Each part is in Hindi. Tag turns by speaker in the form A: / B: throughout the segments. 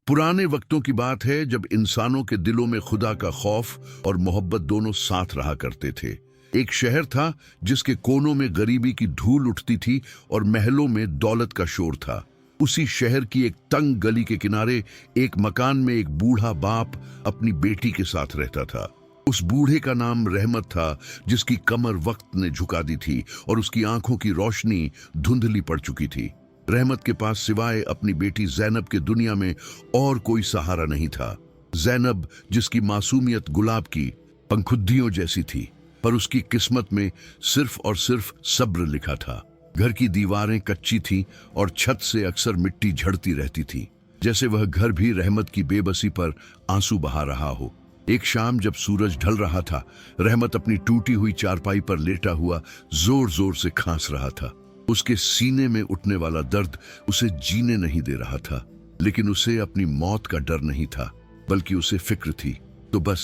A: पुराने वक्तों की बात है जब इंसानों के दिलों में खुदा का खौफ और मोहब्बत दोनों साथ रहा करते थे। एक शहर था जिसके कोनों में गरीबी की धूल उठती थी और महलों में दौलत का शोर था। उसी शहर की एक तंग गली के किनारे एक मकान में एक बूढ़ा बाप अपनी बेटी के साथ रहता था। उस बूढ़े का नाम रहमत था, जिसकी कमर वक्त ने झुका दी थी और उसकी आंखों की रोशनी धुंधली पड़ चुकी थी। रहमत के पास सिवाय अपनी बेटी जैनब के दुनिया में और कोई सहारा नहीं था। जैनब, जिसकी मासूमियत गुलाब की पंखुद्दियों जैसी थी, पर उसकी किस्मत में सिर्फ और सिर्फ सब्र लिखा था। घर की दीवारें कच्ची थीं और छत से अक्सर मिट्टी झड़ती रहती थी, जैसे वह घर भी रहमत की बेबसी पर आंसू बहा रहा हो। एक शाम जब सूरज ढल रहा था, रहमत अपनी टूटी हुई चारपाई पर लेटा हुआ जोर जोर से खांस रहा था। उसके सीने में उठने वाला दर्द उसे जीने नहीं दे रहा था, लेकिन उसे अपनी मौत का डर नहीं था, बल्कि उसे फिक्र थी तो बस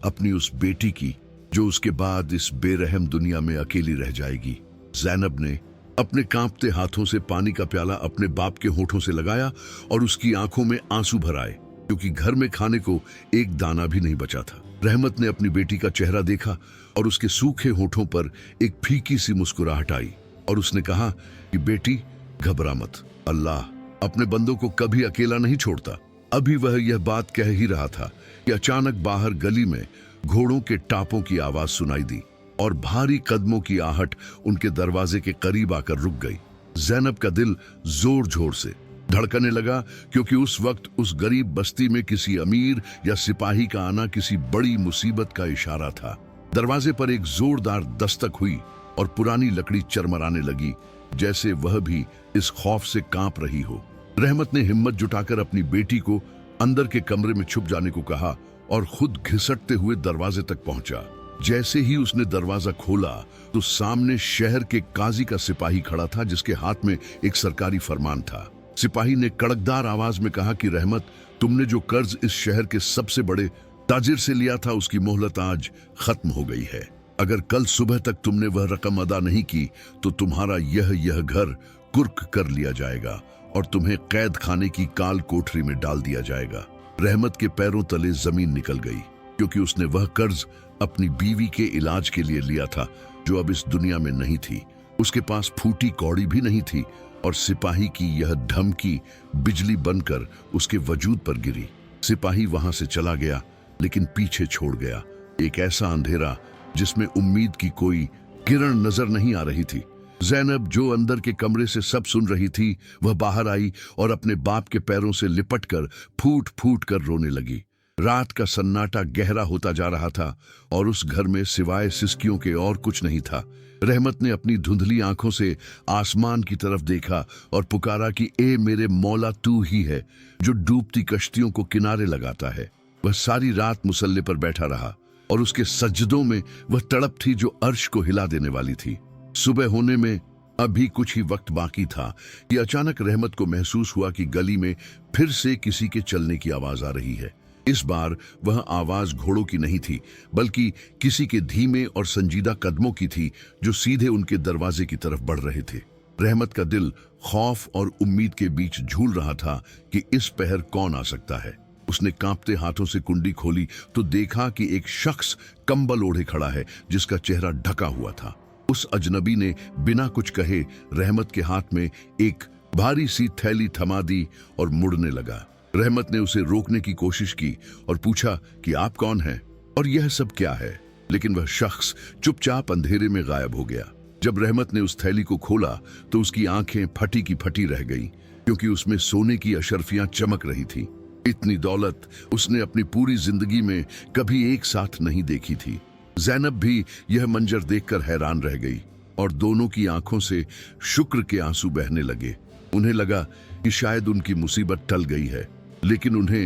A: अपनी उस बेटी की, जो उसके बाद इस बेरहम दुनिया में अकेली रह जाएगी। जैनब ने अपने कांपते हाथों से पानी का प्याला अपने बाप के होठों से लगाया और उसकी आंखों में आंसू भर आए, क्योंकि घर में खाने को एक दाना भी नहीं बचा था। रहमत ने अपनी बेटी का चेहरा देखा और उसके सूखे होठों पर एक फीकी सी मुस्कुराहट आई और उसने कहा कि बेटी, घबरा मत, अल्लाह अपने बंदों को कभी अकेला नहीं छोड़ता। अभी वह यह बात कह ही रहा था कि अचानक बाहर गली में घोड़ों के टापों की आवाज सुनाई दी और भारी कदमों की आहट उनके दरवाजे के करीब आकर रुक गई। जैनब का दिल जोर जोर से धड़कने लगा, क्योंकि उस वक्त उस गरीब बस्ती में किसी अमीर या सिपाही का आना किसी बड़ी मुसीबत का इशारा था। दरवाजे पर एक जोरदार दस्तक हुई और पुरानी लकड़ी चरमराने लगी, जैसे वह भी इस खौफ से कांप रही हो। रहमत ने हिम्मत जुटाकर अपनी बेटी को अंदर के कमरे में छुप जाने को कहा और खुद घिसटते हुए दरवाजे तक पहुंचा। जैसे ही उसने दरवाजा खोला तो सामने शहर के काजी का सिपाही खड़ा था, जिसके हाथ में एक सरकारी फरमान था। सिपाही ने कड़कदार आवाज में कहा कि रहमत, तुमने जो कर्ज इस शहर के सबसे बड़े ताजिर से लिया था, उसकी मोहलत आज खत्म हो गई है। अगर कल सुबह तक तुमने वह रकम अदा नहीं की तो तुम्हारा यह घर कुर्क कर लिया जाएगा और तुम्हें कैद खाने की काल कोठरी में डाल दिया जाएगा। रहमत के पैरों तले जमीन निकल गई, क्योंकि उसने वह कर्ज अपनी बीवी के इलाज के लिए लिया था, जो अब इस दुनिया में नहीं थी। उसके पास फूटी कौड़ी भी नहीं थी और सिपाही की यह धमकी बिजली बनकर उसके वजूद पर गिरी। सिपाही वहां से चला गया, लेकिन पीछे छोड़ गया एक ऐसा अंधेरा जिसमें उम्मीद की कोई किरण नजर नहीं आ रही थी। जैनब, जो अंदर के कमरे से सब सुन रही थी, वह बाहर आई और अपने बाप के पैरों से लिपटकर फूट फूट कर रोने लगी। रात का सन्नाटा गहरा होता जा रहा था और उस घर में सिवाय सिसकियों के और कुछ नहीं था। रहमत ने अपनी धुंधली आंखों से आसमान की तरफ देखा और पुकारा कि ए मेरे मौला, तू ही है जो डूबती कश्तियों को किनारे लगाता है। वह सारी रात मुसल्ले पर बैठा रहा और उसके सज्जदों में वह तड़प थी जो अर्श को हिला देने वाली थी। सुबह होने में अभी कुछ ही वक्त बाकी था कि अचानक रहमत को महसूस हुआ कि गली में फिर से किसी के चलने की आवाज आ रही है। इस बार वह आवाज घोड़ों की नहीं थी, बल्कि किसी के धीमे और संजीदा कदमों की थी, जो सीधे उनके दरवाजे की तरफ बढ़ रहे थे। रहमत का दिल खौफ और उम्मीद के बीच झूल रहा था कि इस पहर कौन आ सकता है। उसने कांपते हाथों से कुंडी खोली तो देखा कि एक शख्स कंबल ओढ़े खड़ा है, जिसका चेहरा ढका हुआ था। उस अजनबी ने बिना कुछ कहे रहमत के हाथ में एक भारी सी थैली थमा दी और मुड़ने लगा। रहमत ने उसे रोकने की कोशिश की और पूछा कि आप कौन हैं और यह सब क्या है, लेकिन वह शख्स चुपचाप अंधेरे में गायब हो गया। जब रहमत ने उस थैली को खोला तो उसकी आंखें फटी की फटी रह गईं, क्योंकि उसमें सोने की अशर्फियां चमक रही थी। इतनी दौलत उसने अपनी पूरी जिंदगी में कभी एक साथ नहीं देखी थी। जैनब भी यह मंजर देखकर हैरान रह गई और दोनों की आंखों से शुक्र के आंसू बहने लगे। उन्हें लगा कि शायद उनकी मुसीबत टल गई है, लेकिन उन्हें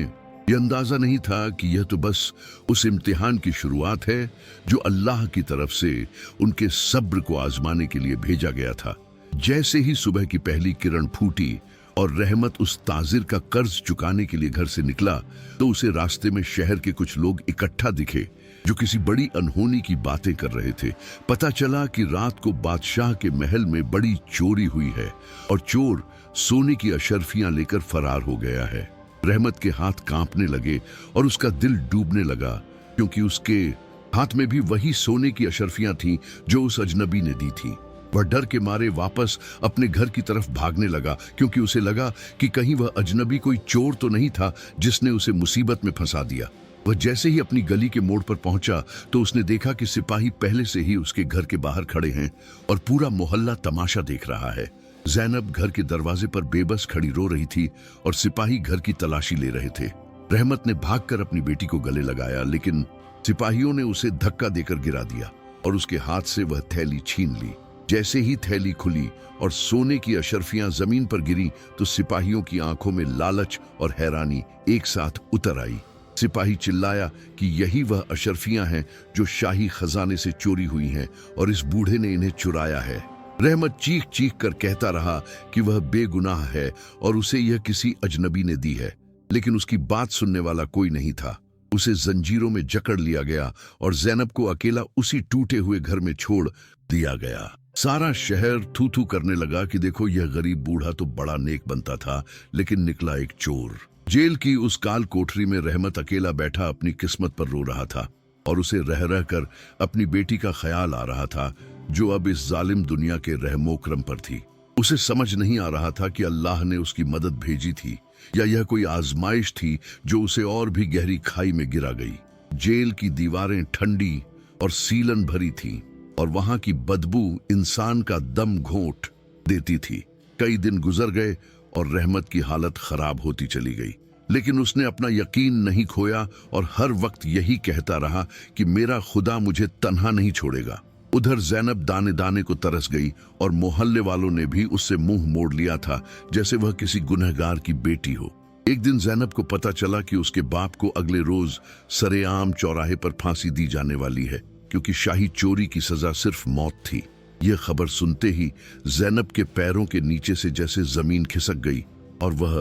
A: यह अंदाजा नहीं था कि यह तो बस उस इम्तिहान की शुरुआत है जो अल्लाह की तरफ से उनके सब्र को आजमाने के लिए भेजा गया था। जैसे ही सुबह की पहली किरण फूटी और रहमत उस ताजिर का कर्ज चुकाने के लिए घर से निकला, तो उसे रास्ते में शहर के कुछ लोग इकट्ठा दिखे, जो किसी बड़ी अनहोनी की बातें कर रहे थे। पता चला कि रात को बादशाह के महल में बड़ी चोरी हुई है और चोर सोने की अशर्फियां लेकर फरार हो गया है। रहमत के हाथ कांपने लगे और उसका दिल डूबने लगा, क्योंकि उसके हाथ में भी वही सोने की अशर्फियां थीं जो उस अजनबी ने दी थी। वह डर के मारे वापस अपने घर की तरफ भागने लगा, क्योंकि उसे लगा कि कहीं वह अजनबी कोई चोर तो नहीं था जिसने उसे मुसीबत में फंसा दिया। वह जैसे ही अपनी गली के मोड़ पर पहुंचा तो उसने देखा कि सिपाही पहले से ही उसके घर के बाहर खड़े हैं और पूरा मोहल्ला तमाशा देख रहा है। जैनब घर के दरवाजे पर बेबस खड़ी रो रही थी और सिपाही घर की तलाशी ले रहे थे। रहमत ने भागकर अपनी बेटी को गले लगाया, लेकिन सिपाहियों ने उसे धक्का देकर गिरा दिया और उसके हाथ से वह थैली छीन ली। जैसे ही थैली खुली और सोने की अशर्फियां जमीन पर गिरी तो सिपाहियों की आंखों में लालच और हैरानी एक साथ उतर आई। सिपाही चिल्लाया कि यही वह अशर्फियां हैं जो शाही खजाने से चोरी हुई हैं और इस बूढ़े ने इन्हें चुराया है। रहमत चीख चीख कर कहता रहा कि वह बेगुनाह है और उसे यह किसी अजनबी ने दी है, लेकिन उसकी बात सुनने वाला कोई नहीं था। उसे जंजीरों में जकड़ लिया गया और जैनब को अकेला उसी टूटे हुए घर में छोड़ दिया गया। सारा शहर थू थू करने लगा कि देखो, यह गरीब बूढ़ा तो बड़ा नेक बनता था, लेकिन निकला एक चोर। जेल की उस काल कोठरी में रहमत अकेला बैठा अपनी किस्मत पर रो रहा था और उसे रह रह कर अपनी बेटी का ख्याल आ रहा था, जो अब इस जालिम दुनिया के रहमोकरम पर थी। उसे समझ नहीं आ रहा था कि अल्लाह ने उसकी मदद भेजी थी या यह कोई आजमाइश थी जो उसे और भी गहरी खाई में गिरा गई। जेल की दीवारें ठंडी और सीलन भरी थीं और वहां की बदबू इंसान का दम घोंट देती थी। कई दिन गुजर गए और रहमत की हालत खराब होती चली गई, लेकिन उसने अपना यकीन नहीं खोया और हर वक्त यही कहता रहा कि मेरा खुदा मुझे तन्हा नहीं छोड़ेगा। उधर जैनब दाने दाने को तरस गई और मोहल्ले वालों ने भी उससे मुंह मोड़ लिया था, जैसे वह किसी गुनहगार की बेटी हो। एक दिन जैनब को पता चला कि उसके बाप को अगले रोज सरेआम चौराहे पर फांसी दी जाने वाली है, क्योंकि शाही चोरी की सजा सिर्फ मौत थी। यह खबर सुनते ही जैनब के पैरों के नीचे से जैसे जमीन खिसक गई और वह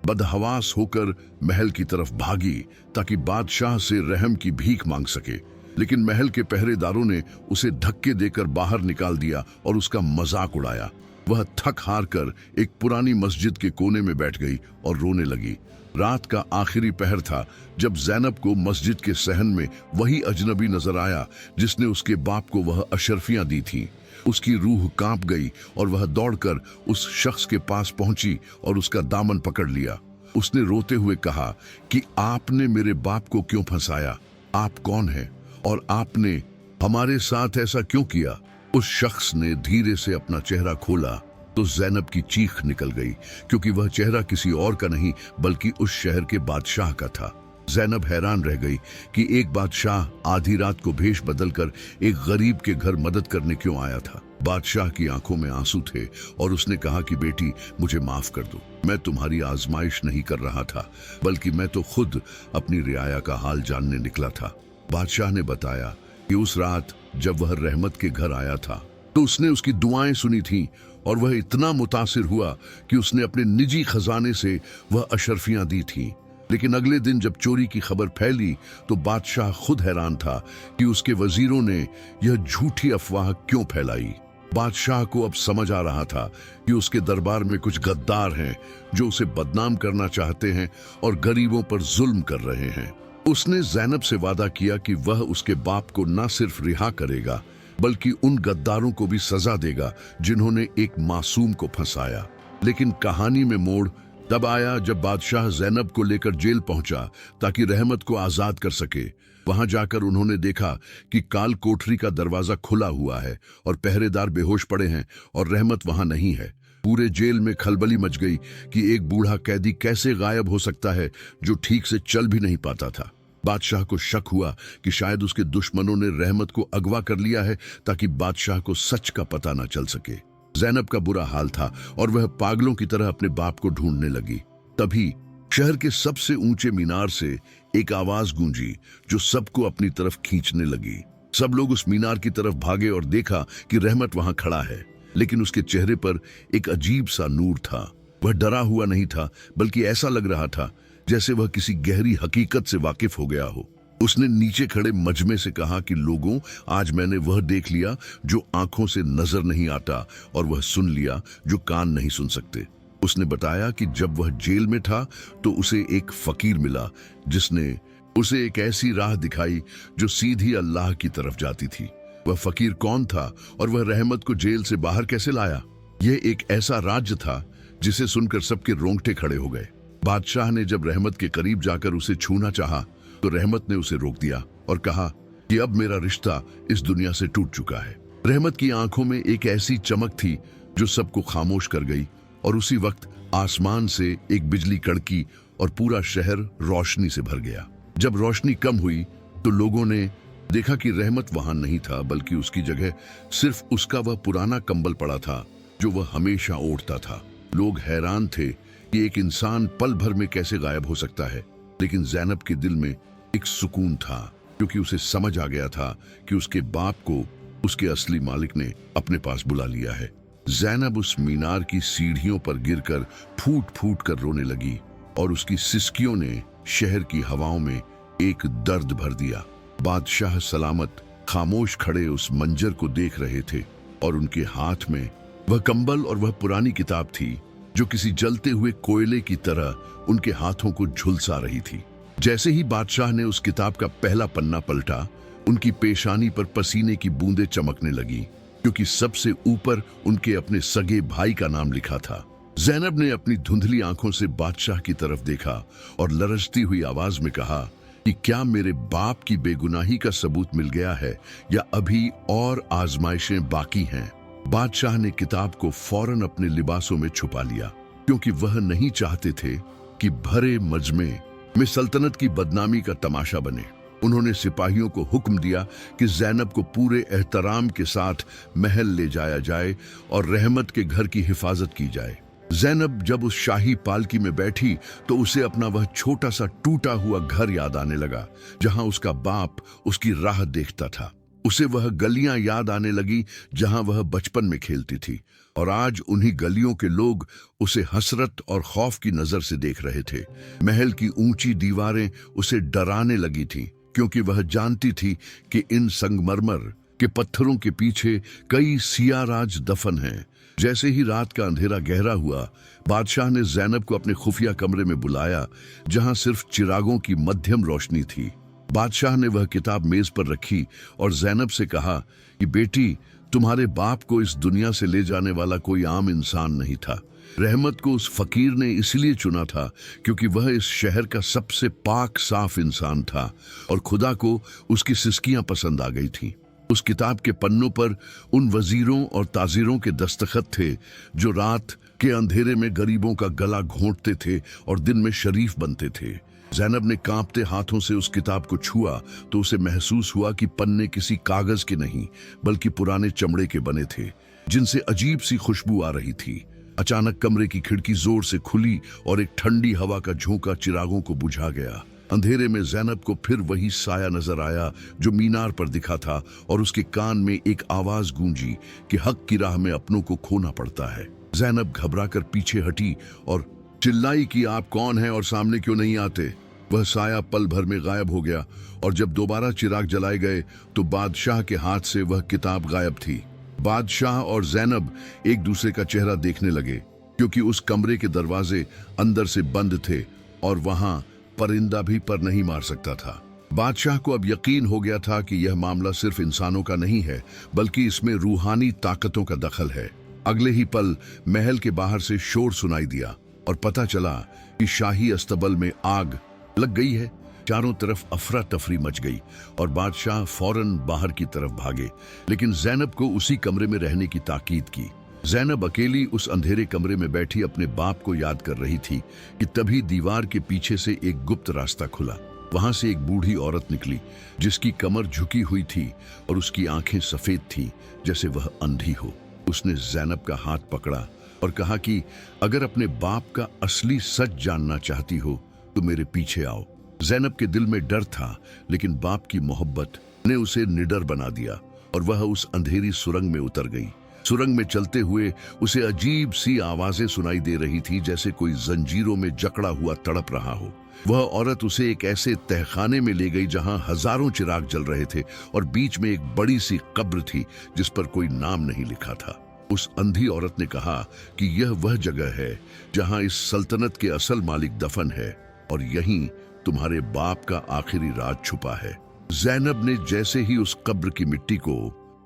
A: बदहवास होकर महल की तरफ भागी ताकि बादशाह से रहम की भीख मांग सके। लेकिन महल के पहरेदारों ने उसे धक्के देकर बाहर निकाल दिया और उसका मजाक उड़ाया। वह थक हार कर एक पुरानी मस्जिद के कोने में बैठ गई और रोने लगी। रात का आखिरी पहर था जब जैनब को मस्जिद के सहन में वही अजनबी नजर आया जिसने उसके बाप को वह अशर्फियां दी थीं। उसकी रूह कांप गई और वह दौड़कर उस शख्स के पास पहुंची और उसका दामन पकड़ लिया। उसने रोते हुए कहा कि आपने मेरे बाप को क्यों फंसाया? आप कौन हैं और आपने हमारे साथ ऐसा क्यों किया? उस शख्स ने धीरे से अपना चेहरा खोला तो जैनब की चीख निकल गई, क्योंकि वह चेहरा किसी और का नहीं बल्कि उस शहर के बादशाह का था। जैनब हैरान रह गई कि एक बादशाह आधी रात को भेष बदलकर एक गरीब के घर मदद करने क्यों आया था। बादशाह की आंखों में आंसू थे और उसने कहा कि बेटी, मुझे माफ कर दो। मैं तुम्हारी आजमाइश नहीं कर रहा था, बल्कि मैं तो खुद अपनी रियाया का हाल जानने निकला था। बादशाह ने बताया कि उस रात जब वह रहमत के घर आया था तो उसने उसकी दुआएं सुनी थीं और वह इतना मुतासिर हुआ कि उसने अपने निजी खजाने से वह अशर्फियां दी थीं। लेकिन अगले दिन जब चोरी की खबर फैली तो बादशाह खुद हैरान था कि उसके वजीरों ने यह झूठी अफवाह क्यों फैलाई। बादशाह को अब समझ आ रहा था कि उसके दरबार में कुछ गद्दार हैं जो उसे बदनाम करना चाहते हैं और गरीबों पर जुल्म कर रहे हैं। उसने जैनब से वादा किया कि वह उसके बाप को न सिर्फ रिहा करेगा बल्कि उन गद्दारों को भी सजा देगा जिन्होंने एक मासूम को फंसाया। लेकिन कहानी में मोड़ तब आया जब बादशाह जैनब को लेकर जेल पहुंचा ताकि रहमत को आजाद कर सके। वहां जाकर उन्होंने देखा कि काल कोठरी का दरवाजा खुला हुआ है और पहरेदार बेहोश पड़े हैं और रहमत वहां नहीं है। पूरे जेल में खलबली मच गई कि एक बूढ़ा कैदी कैसे गायब हो सकता है जो ठीक से चल भी नहीं पाता था। बादशाह को शक हुआ कि शायद उसके दुश्मनों ने रहमत को अगवा कर लिया है ताकि बादशाह को सच का पता न चल सके। जैनब का बुरा हाल था और वह पागलों की तरह अपने बाप को ढूंढने लगी। तभी शहर के सबसे ऊंचे मीनार से एक आवाज गूंजी जो सबको अपनी तरफ खींचने लगी। सब लोग उस मीनार की तरफ भागे और देखा कि रहमत वहां खड़ा है, लेकिन उसके चेहरे पर एक अजीब सा नूर था। वह डरा हुआ नहीं था, बल्कि ऐसा लग रहा था जैसे वह किसी गहरी हकीकत से वाकिफ हो गया हो। उसने नीचे खड़े मजमे से कहा कि लोगों, आज मैंने वह देख लिया जो आंखों से नजर नहीं आता और वह सुन लिया जो कान नहीं सुन सकते। उसने बताया कि जब वह जेल में था तो उसे एक फकीर मिला जिसने उसे एक ऐसी राह दिखाई जो सीधी अल्लाह की तरफ जाती थी। वह फकीर कौन था और वह रहमत को जेल से बाहर कैसे लाया? यह एक ऐसा राज्य था जिसे सुनकर सबके रोंगटे खड़े हो गए। बादशाह ने जब रहमत के करीब जाकर उसे छूना चाहा तो रहमत ने उसे रोक दिया और कहा कि अब मेरा रिश्ता इस दुनिया से टूट चुका है। रहमत की आंखों में एक ऐसी चमक थी जो सबको खामोश कर गई और उसी वक्त आसमान से एक बिजली कड़की और पूरा शहर रोशनी से भर गया। जब रोशनी कम हुई तो लोगों ने देखा कि रहमत वहां नहीं था, बल्कि उसकी जगह सिर्फ उसका वह पुराना कंबल पड़ा था जो वह हमेशा ओढ़ता था। लोग हैरान थे कि एक इंसान पल भर में कैसे गायब हो सकता है, लेकिन ज़ैनब के दिल में एक सुकून था क्योंकि उसे समझ आ गया था कि उसके बाप को उसके असली मालिक ने अपने पास बुला लिया है। ज़ैनब उस मीनार की सीढ़ियों पर गिरकर फूट फूट कर रोने लगी और उसकी सिसकियों ने शहर की हवाओं में एक दर्द भर दिया। बादशाह सलामत खामोश खड़े उस मंजर को देख रहे थे और उनके हाथ में वह कंबल और वह पुरानी किताब थी जो किसी जलते हुए कोयले की तरह उनके हाथों को झुलसा रही थी। जैसे ही बादशाह ने उस किताब का पहला पन्ना पलटा, उनकी पेशानी पर पसीने की बूंदें चमकने लगी क्योंकि सबसे ऊपर उनके अपने सगे भाई का नाम लिखा था। ज़ैनब ने अपनी धुंधली आंखों से बादशाह की तरफ देखा और लरजती हुई आवाज में कहा कि क्या मेरे बाप की बेगुनाही का सबूत मिल गया है या अभी और आजमाइशें बाकी हैं? बादशाह ने किताब को फौरन अपने लिबासों में छुपा लिया क्योंकि वह नहीं चाहते थे कि भरे मजमे में सल्तनत की बदनामी का तमाशा बने। उन्होंने सिपाहियों को हुक्म दिया कि ज़ैनब को पूरे एहतराम के साथ महल ले जाया जाए और रहमत के घर की हिफाजत की जाए। ज़ैनब जब उस शाही पालकी में बैठी तो उसे अपना वह छोटा सा टूटा हुआ घर याद आने लगा जहां उसका बाप उसकी राह देखता था। उसे वह गलियां याद आने लगी जहां वह बचपन में खेलती थी और आज उन्हीं गलियों के लोग उसे हसरत और खौफ की नजर से देख रहे थे। महल की ऊंची दीवारें उसे डराने लगी थीं क्योंकि वह जानती थी कि इन संगमरमर के पत्थरों के पीछे कई सियाराज दफन हैं। जैसे ही रात का अंधेरा गहरा हुआ, बादशाह ने ज़ैनब को अपने खुफिया कमरे में बुलाया जहां सिर्फ चिरागों की मध्यम रोशनी थी। बादशाह ने वह किताब मेज पर रखी और ज़ैनब से कहा कि बेटी, तुम्हारे बाप को इस दुनिया से ले जाने वाला कोई आम इंसान नहीं था। रहमत को उस फकीर ने इसलिए चुना था क्योंकि वह इस शहर का सबसे पाक साफ इंसान था और खुदा को उसकी सिसकियां पसंद आ गई थीं। उस किताब के पन्नों पर उन वजीरों और ताजिरों के दस्तखत थे जो रात के अंधेरे में गरीबों का गला घोंटते थे और दिन में शरीफ बनते थे। ज़ैनब ने कांपते हाथों से उस किताब को छुआ तो उसे महसूस हुआ कि पन्ने किसी कागज के नहीं बल्कि पुराने चमड़े के बने थे जिनसे अजीब सी खुशबू आ रही थी। अचानक कमरे की खिड़की जोर से खुली और एक ठंडी हवा का झोंका चिरागों को बुझा गया। अंधेरे में ज़ैनब को फिर वही साया नजर आया जो मीनार पर दिखा था और उसके कान में एक आवाज गूंजी कि हक की राह में अपनों को खोना पड़ता है। ज़ैनब घबराकर पीछे हटी और चिल्लाई कि आप कौन हैं और सामने क्यों नहीं आते? वह साया पल भर में गायब हो गया और जब दोबारा चिराग जलाए गए तो बादशाह के हाथ से वह किताब गायब थी। बादशाह और ज़ैनब एक दूसरे का चेहरा देखने लगे क्योंकि उस कमरे के दरवाजे अंदर से बंद थे और वहां परिंदा भी पर नहीं मार सकता था। बादशाह को अब यकीन हो गया था कि यह मामला सिर्फ इंसानों का नहीं है बल्कि इसमें रूहानी ताकतों का दखल है। अगले ही पल महल के बाहर से शोर सुनाई दिया और पता चला कि शाही अस्तबल में आग लग गई है। चारों तरफ अफरा तफरी मच गई और बादशाह फौरन बाहर की तरफ भागे, लेकिन ज़ैनब को उसी कमरे में रहने की ताकीद की। ज़ैनब अकेली उस अंधेरे कमरे में बैठी अपने बाप को याद कर रही थी कि तभी दीवार के पीछे से एक गुप्त रास्ता खुला। वहां से एक बूढ़ी औरत निकली जिसकी कमर झुकी हुई थी और उसकी आंखें सफेद थीं जैसे वह अंधी हो। उसने ज़ैनब का हाथ पकड़ा और कहा कि अगर अपने बाप का असली सच जानना चाहती हो तो मेरे पीछे आओ। ज़ैनब के दिल में डर था लेकिन बाप की मोहब्बत ने उसे निडर बना दिया और वह उस अंधेरी सुरंग में उतर गई। सुरंग में चलते हुए उसे अजीब सी आवाजें सुनाई दे रही थी जैसे कोई जंजीरों में जकड़ा हुआ तड़प रहा हो। वह औरत उसे एक ऐसे तहखाने में ले गई जहां हजारों चिराग जल रहे थे और बीच में एक बड़ी सी कब्र थी जिस पर कोई नाम नहीं लिखा था। उस अंधी औरत ने कहा कि यह वह जगह है जहां इस सल्तनत के असल मालिक दफन है और यहीं तुम्हारे बाप का आखिरी राज छुपा है। जैनब ने जैसे ही उस कब्र की मिट्टी को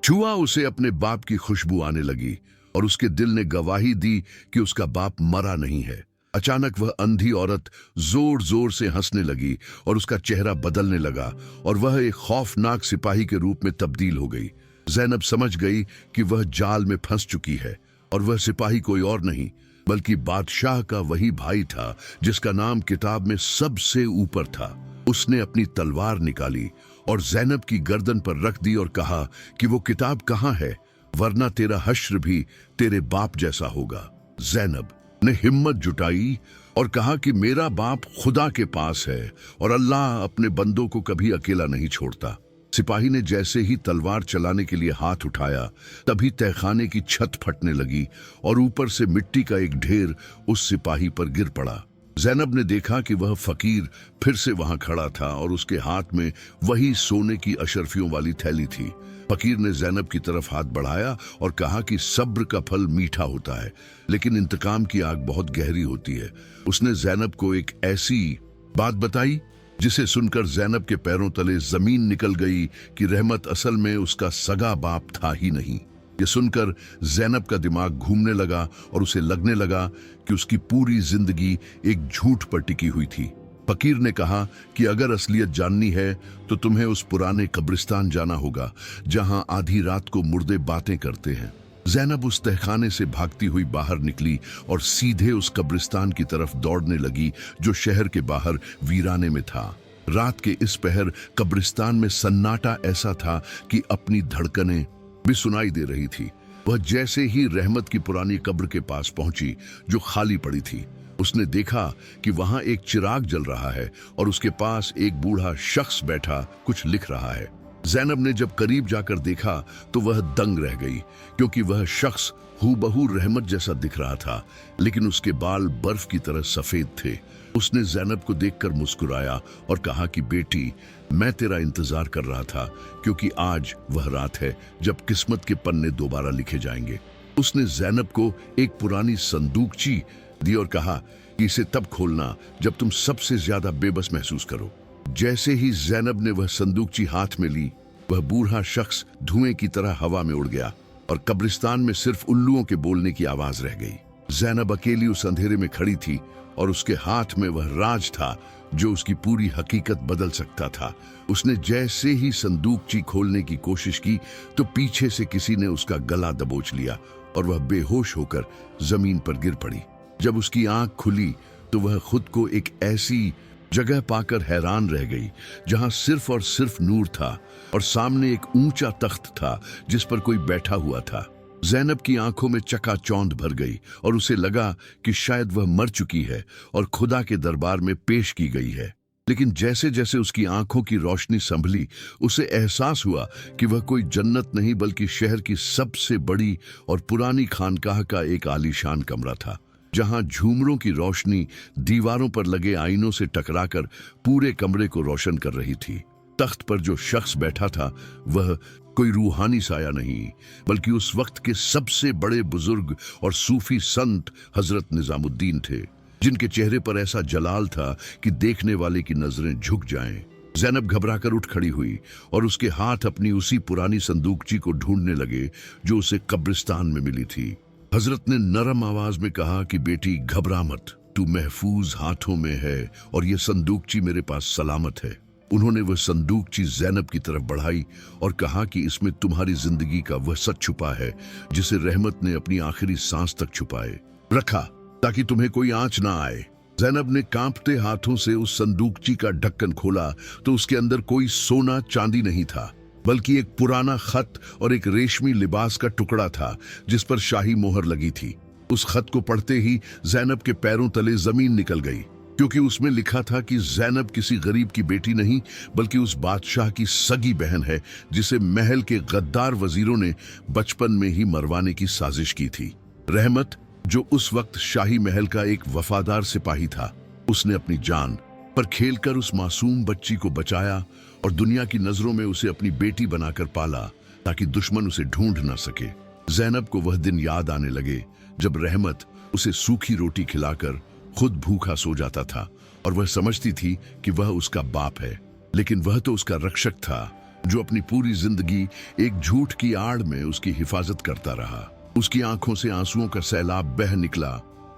A: छुआ, उसे अपने बाप की खुशबू आने लगी और उसके दिल ने गवाही दी कि उसका बाप मरा नहीं है। अचानक वह अंधी औरत जोर जोर से हंसने लगी और उसका चेहरा बदलने लगा और वह एक खौफनाक सिपाही के रूप में तब्दील हो गई। जैनब समझ गई कि वह जाल में फंस चुकी है और वह सिपाही कोई और नहीं बल्कि बादशाह का वही भाई था जिसका नाम किताब में सबसे ऊपर था। उसने अपनी तलवार निकाली और जैनब की गर्दन पर रख दी और कहा कि वो किताब कहाँ है, वरना तेरा हश्र भी तेरे बाप जैसा होगा। जैनब ने हिम्मत जुटाई और कहा कि मेरा बाप खुदा के पास है और अल्लाह अपने बंदों को कभी अकेला नहीं छोड़ता। सिपाही ने जैसे ही तलवार चलाने के लिए हाथ उठाया, तभी तहखाने की छत फटने लगी और ऊपर से मिट्टी का एक ढेर उस सिपाही पर गिर पड़ा। जैनब ने देखा कि वह फकीर फिर से वहां खड़ा था और उसके हाथ में वही सोने की अशर्फियों वाली थैली थी। फकीर ने जैनब की तरफ हाथ बढ़ाया और कहा कि सब्र का फल मीठा होता है, लेकिन इंतकाम की आग बहुत गहरी होती है। उसने जैनब को एक ऐसी बात बताई जिसे सुनकर जैनब के पैरों तले जमीन निकल गई कि रहमत असल में उसका सगा बाप था ही नहीं। ये सुनकर जैनब का दिमाग घूमने लगा और उसे लगने लगा कि उसकी पूरी जिंदगी एक झूठ पर टिकी हुई थी। फकीर ने कहा कि अगर असलियत जाननी है तो तुम्हें उस पुराने कब्रिस्तान जाना होगा जहां आधी रात को मुर्दे बातें करते हैं। जैनब उस तहखाने से भागती हुई बाहर निकली और सीधे उस कब्रिस्तान की तरफ दौड़ने लगी जो शहर के बाहर वीराने में था। रात के इस पहर कब्रिस्तान में सन्नाटा ऐसा था कि अपनी धड़कनें भी सुनाई दे रही थी। वह जैसे ही रहमत की पुरानी कब्र के पास पहुंची जो खाली पड़ी थी, उसने देखा कि वहां एक चिराग जल रहा है और उसके पास एक बूढ़ा शख्स बैठा कुछ लिख रहा है। जैनब ने जब करीब जाकर देखा तो वह दंग रह गई, क्योंकि वह शख्स हूबहू रहमत जैसा दिख रहा था, लेकिन उसके बाल बर्फ की तरह सफेद थे। उसने जैनब को देखकर मुस्कुराया और कहा कि बेटी, मैं तेरा इंतजार कर रहा था, क्योंकि आज वह रात है जब किस्मत के पन्ने दोबारा लिखे जाएंगे। उसने जैनब को एक पुरानी संदूकची दी और कहा कि इसे तब खोलना जब तुम सबसे ज्यादा बेबस महसूस करो। जैसे ही जैनब ने वह संदूकची हाथ में ली, वह बूढ़ा शख्स धुएं की तरह हवा में उड़ गया और कब्रिस्तान में सिर्फ उल्लुओं के बोलने की आवाज रह गई। जैनब अकेली उस अंधेरे में खड़ी थी और उसके हाथ में वह राज था जो उसकी पूरी हकीकत बदल सकता था। उसने जैसे ही संदूकची खोलने की कोशिश की तो पीछे से किसी ने उसका गला दबोच लिया और वह बेहोश होकर जमीन पर गिर पड़ी। जब उसकी आंख खुली तो वह खुद को एक ऐसी जगह पाकर हैरान रह गई जहां सिर्फ और सिर्फ नूर था और सामने एक ऊंचा तख्त था जिस पर कोई बैठा हुआ था। जैनब की आंखों में चकाचौंध भर गई और उसे लगा कि शायद वह मर चुकी है और खुदा के दरबार में पेश की गई है। लेकिन जैसे जैसे उसकी आंखों की रोशनी संभली, उसे एहसास हुआ कि वह कोई जन्नत नहीं बल्कि शहर की सबसे बड़ी और पुरानी खानकाह का एक आलीशान कमरा था, जहां झूमरों की रोशनी दीवारों पर लगे आईनों से टकराकर पूरे कमरे को रोशन कर रही थी। तख्त पर जो शख्स बैठा था वह कोई रूहानी साया नहीं बल्कि उस वक्त के सबसे बड़े बुजुर्ग और सूफी संत हजरत निजामुद्दीन थे, जिनके चेहरे पर ऐसा जलाल था कि देखने वाले की नजरें झुक जाएं। जैनब घबराकर उठ खड़ी हुई और उसके हाथ अपनी उसी पुरानी संदूकची को ढूंढने लगे जो उसे कब्रिस्तान में मिली थी। हजरत ने नरम आवाज में कहा कि बेटी घबरा मत, तू महफूज हाथों में है और ये संदूकची मेरे पास सलामत है। उन्होंने वह संदूकची जैनब की तरफ बढ़ाई और कहा कि इसमें तुम्हारी जिंदगी का वह सच छुपा है जिसे रहमत ने अपनी आखिरी सांस तक छुपाए रखा ताकि तुम्हें कोई आंच ना आए। जैनब ने कांपते हाथों से उस संदूकची का ढक्कन खोला तो उसके अंदर कोई सोना चांदी नहीं था, बल्कि एक पुराना खत और एक रेशमी लिबास का टुकड़ा था जिस पर शाही मोहर लगी थी। उस खत को पढ़ते ही जैनब के पैरों तले जमीन निकल गई, क्योंकि उसमें लिखा था कि जैनब किसी गरीब की बेटी नहीं बल्कि उस बादशाह की सगी बहन है जिसे महल के गद्दार वजीरों ने बचपन में ही मरवाने की साजिश की थी। रहमत, जो उस वक्त शाही महल का एक वफादार सिपाही था, उसने अपनी जान पर खेलकर उस मासूम बच्ची को बचाया और दुनिया की नजरों में उसे अपनी बेटी बनाकर पाला ताकि दुश्मन उसे ढूंढ ना सके। जैनब को वह दिन याद आने लगे जब रहमत उसे सूखी रोटी खिलाकर खुद भूखा सो जाता था और वह समझती थी कि वह उसका बाप है, लेकिन वह तो उसका रक्षक था जो अपनी पूरी जिंदगी एक झूठ की आड़ में उसकी हिफाजत करता रहा। उसकी आंखों से आंसुओं का सैलाब बह निकला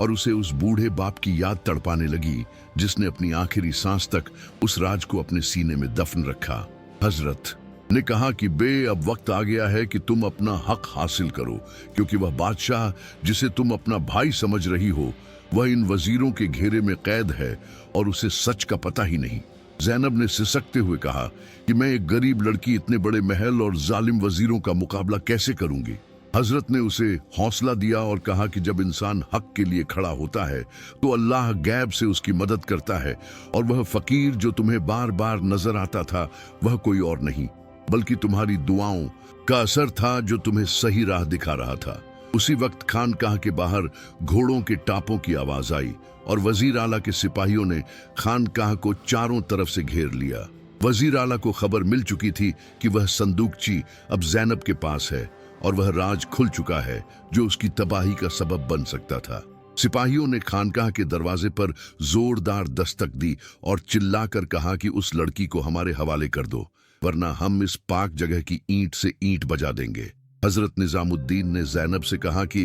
A: और उसे उस बूढ़े बाप की याद तड़पाने लगी जिसने अपनी आखिरी सांस तक उस राज को अपने सीने में दफन रखा। हजरत ने कहा कि बे, अब वक्त आ गया है कि तुम अपना हक हासिल करो, क्योंकि वह बादशाह जिसे तुम अपना भाई समझ रही हो वह इन वजीरों के घेरे में कैद है और उसे सच का पता ही नहीं। जैनब ने सिसकते हुए कहा कि मैं एक गरीब लड़की इतने बड़े महल और जालिम वजीरों का मुकाबला कैसे करूंगी। हजरत ने उसे हौसला दिया और कहा कि जब इंसान हक के लिए खड़ा होता है तो अल्लाह गैब से उसकी मदद करता है, और वह फकीर जो तुम्हें बार बार नजर आता था वह कोई और नहीं बल्कि तुम्हारी दुआओं का असर था जो तुम्हें सही राह दिखा रहा था। उसी वक्त खानकाह के बाहर घोड़ों के टापों की आवाज आई और वजीर आला के सिपाहियों ने खानकाह को चारों तरफ से घेर लिया। वजीर आला को खबर मिल चुकी थी कि वह संदूकची अब जैनब के पास है और वह राज खुल चुका है जो उसकी तबाही का सबब बन सकता था। सिपाहियों ने खानकाह के दरवाजे पर जोरदार दस्तक दी और चिल्लाकर कहा कि उस लड़की को हमारे हवाले कर दो, वरना हम इस पाक जगह की ईंट से ईंट बजा देंगे। हजरत निजामुद्दीन ने जैनब से कहा कि